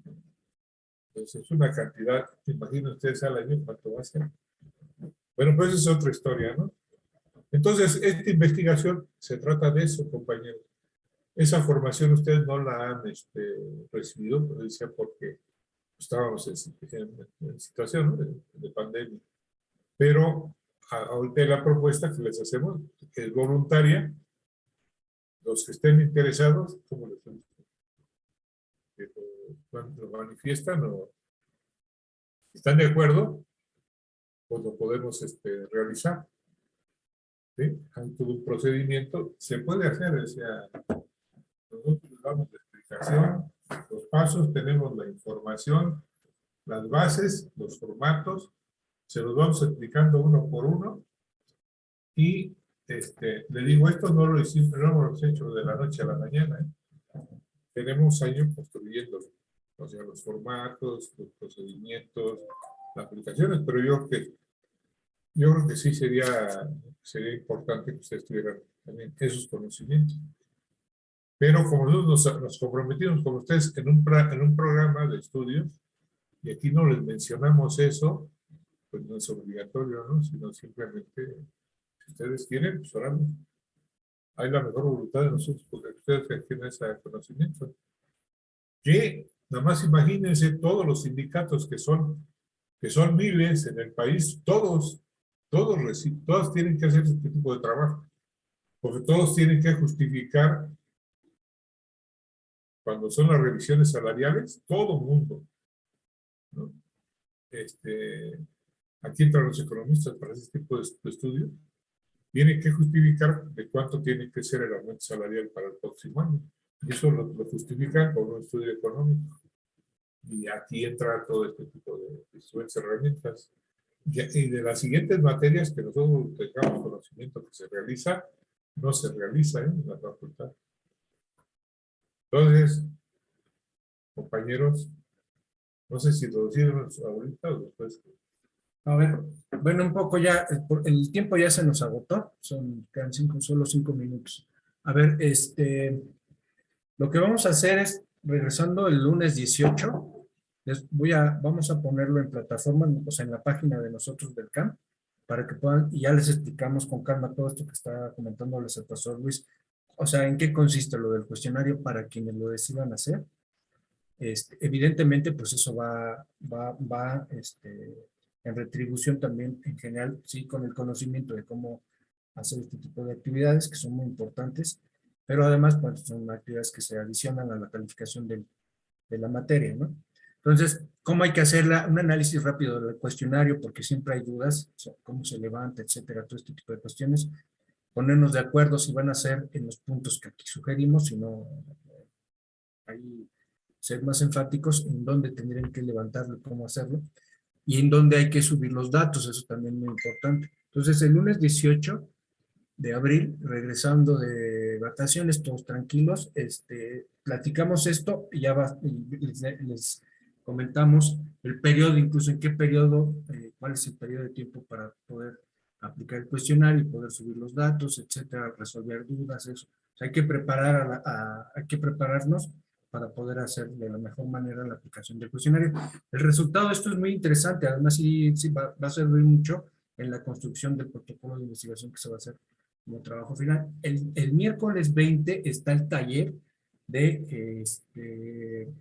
Entonces es una cantidad, imaginen ustedes al año cuánto va a ser. Bueno, pues es otra historia, ¿no? Entonces, esta investigación se trata de eso, compañeros. Esa formación ustedes no la han recibido, como decía, porque estábamos en situación, ¿no?, de pandemia. Pero ahorita la propuesta que les hacemos es voluntaria. Los que estén interesados, ¿cómo les gusta? Lo manifiestan o están de acuerdo, pues lo podemos realizar. ¿Sí? Hay todo un procedimiento, se puede hacer, o sea, nosotros damos la explicación, los pasos, tenemos la información, las bases, los formatos, se los vamos explicando uno por uno, y le digo, esto no lo hicimos, no lo hemos hecho de la noche a la mañana, ¿eh? Tenemos años construyéndolo, o sea, los formatos, los procedimientos, las aplicaciones, pero yo creo que sí sería importante que ustedes tuvieran también esos conocimientos. Pero como nosotros nos comprometimos con ustedes en un programa de estudios, y aquí no les mencionamos eso, pues no es obligatorio, ¿no? Sino simplemente, si ustedes quieren, pues ahora hay la mejor voluntad de nosotros, porque ustedes tienen ese conocimiento. Que nada más imagínense todos los sindicatos que son miles en el país, todos tienen que hacer este tipo de trabajo, porque todos tienen que justificar cuando son las revisiones salariales, todo el mundo, ¿no? Aquí entran los economistas para ese tipo de estudios, tienen que justificar de cuánto tiene que ser el aumento salarial para el próximo año. Y eso lo justifican con un estudio económico. Y aquí entra todo este tipo de instrumentos, herramientas. Y de las siguientes materias que nosotros tengamos conocimiento que se realiza, no se realiza en la facultad. Entonces, compañeros, no sé si lo deciden ahorita o después. A ver, bueno, un poco ya, el tiempo ya se nos agotó, quedan solo 5 minutos. A ver, lo que vamos a hacer es, regresando el lunes 18, vamos a ponerlo en plataforma, o sea, en la página de nosotros del CAM, para que puedan, y ya les explicamos con calma todo esto que está comentándoles el profesor Luis, o sea, en qué consiste lo del cuestionario para quienes lo decidan hacer. Evidentemente, pues eso va en retribución también en general, sí, con el conocimiento de cómo hacer este tipo de actividades que son muy importantes, pero además pues, son actividades que se adicionan a la calificación de la materia, ¿no? Entonces, ¿cómo hay que hacerla? Un análisis rápido del cuestionario, porque siempre hay dudas, o sea, cómo se levanta, etcétera, todo este tipo de cuestiones. Ponernos de acuerdo si van a ser en los puntos que aquí sugerimos, si no, ahí ser más enfáticos en dónde tendrían que levantarlo, cómo hacerlo, y en dónde hay que subir los datos, eso también es muy importante. Entonces, el lunes 18 de abril, regresando de vacaciones, todos tranquilos, platicamos esto y ya les comentamos el periodo, incluso en qué periodo, cuál es el periodo de tiempo para poder aplicar el cuestionario y poder subir los datos, etcétera, resolver dudas, eso. O sea, hay que prepararnos para poder hacer de la mejor manera la aplicación del cuestionario. El resultado de esto es muy interesante, además sí va a servir mucho en la construcción del protocolo de investigación que se va a hacer como trabajo final. El miércoles 20 está el taller de,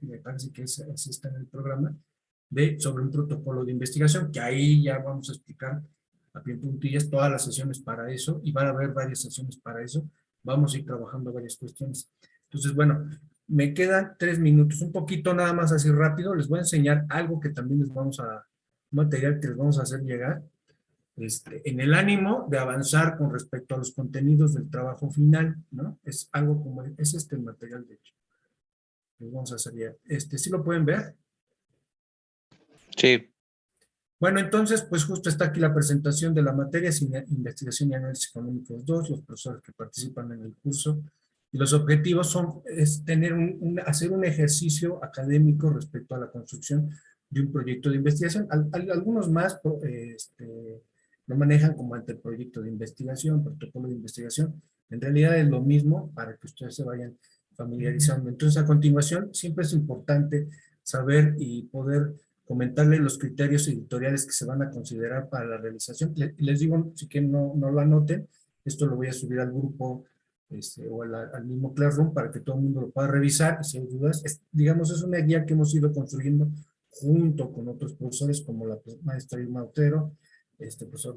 me parece que así está en el programa, sobre un protocolo de investigación, que ahí ya vamos a explicar a pie en puntillas todas las sesiones para eso, y van a haber varias sesiones para eso, vamos a ir trabajando varias cuestiones. Entonces, bueno, me quedan 3 minutos, un poquito nada más así rápido, les voy a enseñar algo que también un material que les vamos a hacer llegar, en el ánimo de avanzar con respecto a los contenidos del trabajo final, ¿no? Es algo como, es el material de hecho. Pues vamos a hacer ya. ¿Sí lo pueden ver? Sí. Bueno, entonces, pues justo está aquí la presentación de la materia, Investigación y Análisis Económicos 2, los profesores que participan en el curso. Y los objetivos son tener hacer un ejercicio académico respecto a la construcción de un proyecto de investigación. Algunos más lo manejan como anteproyecto de investigación, protocolo de investigación. En realidad es lo mismo para que ustedes se vayan familiarizando. Entonces, a continuación, siempre es importante saber y poder comentarle los criterios editoriales que se van a considerar para la realización. Les digo, si que no lo anoten, esto lo voy a subir al grupo o al mismo Classroom para que todo el mundo lo pueda revisar y si hay dudas, digamos, es una guía que hemos ido construyendo junto con otros profesores como la maestra Irma Otero, profesor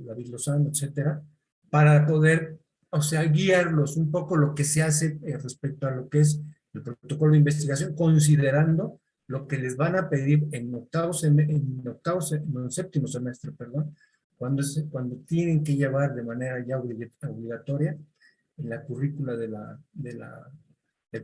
David Lozano, etcétera, para poder, o sea, guiarlos un poco lo que se hace respecto a lo que es el protocolo de investigación, considerando lo que les van a pedir en séptimo semestre, perdón, cuando tienen que llevar de manera ya obligatoria en la currícula del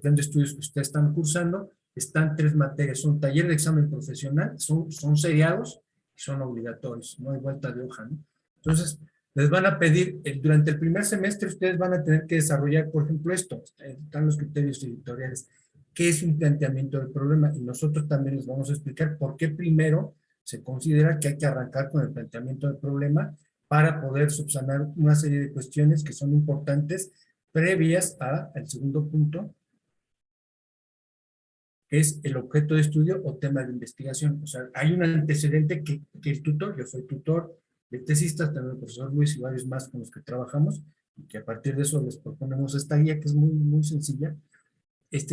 plan de estudios que ustedes están cursando, están 3 materias, son taller de examen profesional, son seriados y son obligatorios, no hay vuelta de hoja, ¿no? Entonces, les van a pedir, durante el primer semestre ustedes van a tener que desarrollar, por ejemplo, están los criterios editoriales, qué es un planteamiento del problema, y nosotros también les vamos a explicar por qué primero se considera que hay que arrancar con el planteamiento del problema para poder subsanar una serie de cuestiones que son importantes previas al segundo punto, que es el objeto de estudio o tema de investigación. O sea, hay un antecedente que el tutor, yo soy tutor de tesistas, también el profesor Luis y varios más con los que trabajamos, y que a partir de eso les proponemos esta guía que es muy, muy sencilla,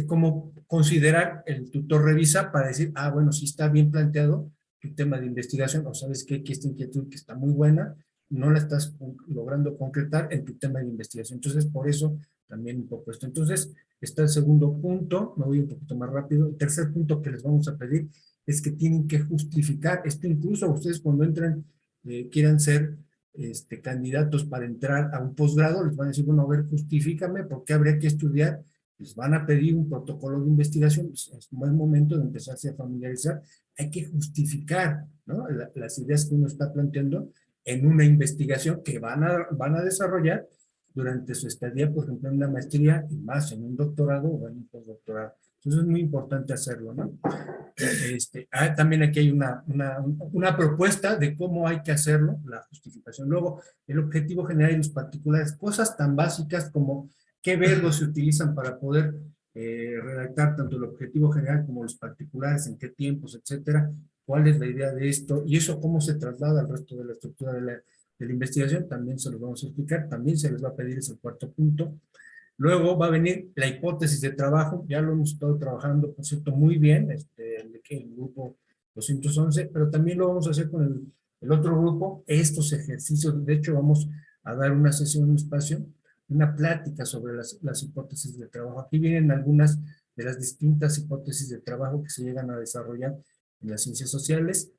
cómo considerar, el tutor revisa para decir, bueno, si está bien planteado tu tema de investigación, o sabes que esta inquietud que está muy buena, no la estás logrando concretar en tu tema de investigación. Entonces, por eso también un poco esto. Entonces, está el segundo punto, me voy un poquito más rápido. El tercer punto que les vamos a pedir es que tienen que justificar, esto incluso ustedes cuando entran, quieran ser candidatos para entrar a un posgrado, les van a decir, bueno, a ver, justifícame por qué habría que estudiar. Les van a pedir un protocolo de investigación, es un buen momento de empezarse a familiarizar, hay que justificar, ¿no?, las ideas que uno está planteando en una investigación que van a desarrollar durante su estadía, por ejemplo, en una maestría y más en un doctorado o en un postdoctorado. Entonces es muy importante hacerlo, ¿no? También aquí hay una propuesta de cómo hay que hacerlo, la justificación. Luego, el objetivo general y los particulares, cosas tan básicas como qué verbos se utilizan para poder redactar tanto el objetivo general como los particulares, en qué tiempos, etcétera, cuál es la idea de esto, y eso cómo se traslada al resto de la estructura de la investigación, también se los vamos a explicar, también se les va a pedir ese cuarto punto. Luego va a venir la hipótesis de trabajo, ya lo hemos estado trabajando, por cierto, muy bien, el grupo 211, pero también lo vamos a hacer con el otro grupo, estos ejercicios. De hecho vamos a dar una sesión, un espacio, una plática sobre las hipótesis de trabajo. Aquí vienen algunas de las distintas hipótesis de trabajo que se llegan a desarrollar en las ciencias sociales.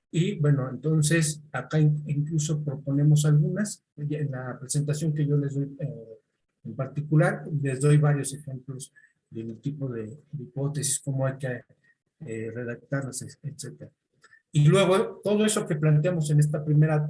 Y bueno, entonces acá incluso proponemos algunas. En la presentación que yo les doy en particular, les doy varios ejemplos del tipo de hipótesis, cómo hay que redactarlas, etc. Y luego, todo eso que planteamos en esta primera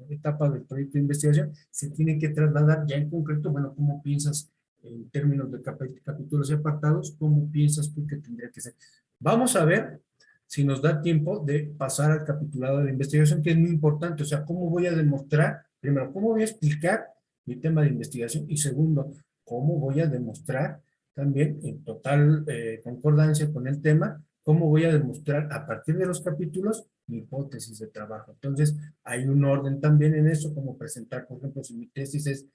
etapa del proyecto de investigación, se tiene que trasladar ya en concreto, bueno, cómo piensas en términos de capítulos y apartados, cómo piensas tú que tendría que ser. Vamos a ver si nos da tiempo de pasar al capitulado de la investigación, que es muy importante. O sea, cómo voy a demostrar, primero, cómo voy a explicar mi tema de investigación, y segundo, cómo voy a demostrar también en total concordancia con el tema, cómo voy a demostrar a partir de los capítulos mi hipótesis de trabajo. Entonces, hay un orden también en eso, como presentar, por ejemplo, si mi tesis es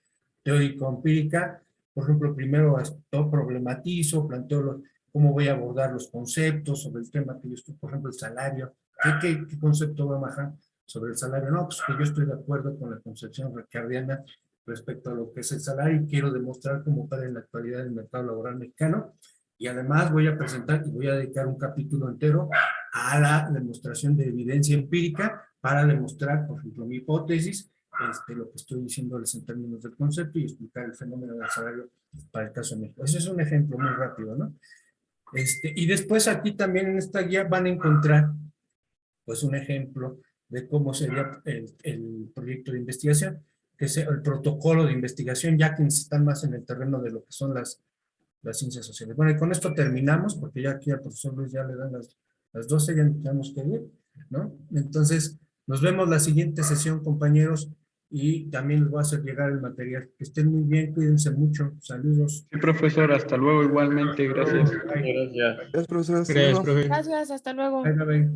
teórico-empírica, por ejemplo, primero problematizo, planteo cómo voy a abordar los conceptos sobre el tema que yo estoy, por ejemplo, el salario. ¿Qué concepto voy a bajar sobre el salario? No, pues que yo estoy de acuerdo con la concepción ricardiana respecto a lo que es el salario y quiero demostrar cómo está en la actualidad del mercado laboral mexicano. Y además voy a presentar y voy a dedicar un capítulo entero a la demostración de evidencia empírica para demostrar, por ejemplo, mi hipótesis, lo que estoy diciéndoles en términos del concepto y explicar el fenómeno del salario para el caso de México. Ese es un ejemplo muy rápido, ¿no? Y después aquí también en esta guía van a encontrar pues un ejemplo de cómo sería el proyecto de investigación, que es el protocolo de investigación, ya que están más en el terreno de lo que son las ciencias sociales. Bueno, y con esto terminamos, porque ya aquí al profesor Luis ya le dan las 12, ya tenemos que ir, ¿no? Entonces, nos vemos la siguiente sesión, compañeros, y también les voy a hacer llegar el material. Que estén muy bien, cuídense mucho, saludos. Sí, profesor, hasta luego igualmente, gracias. Bye. Gracias. Gracias, profesor. Hasta Gracias, luego. profe. Gracias, hasta luego. Bye, bye, bye.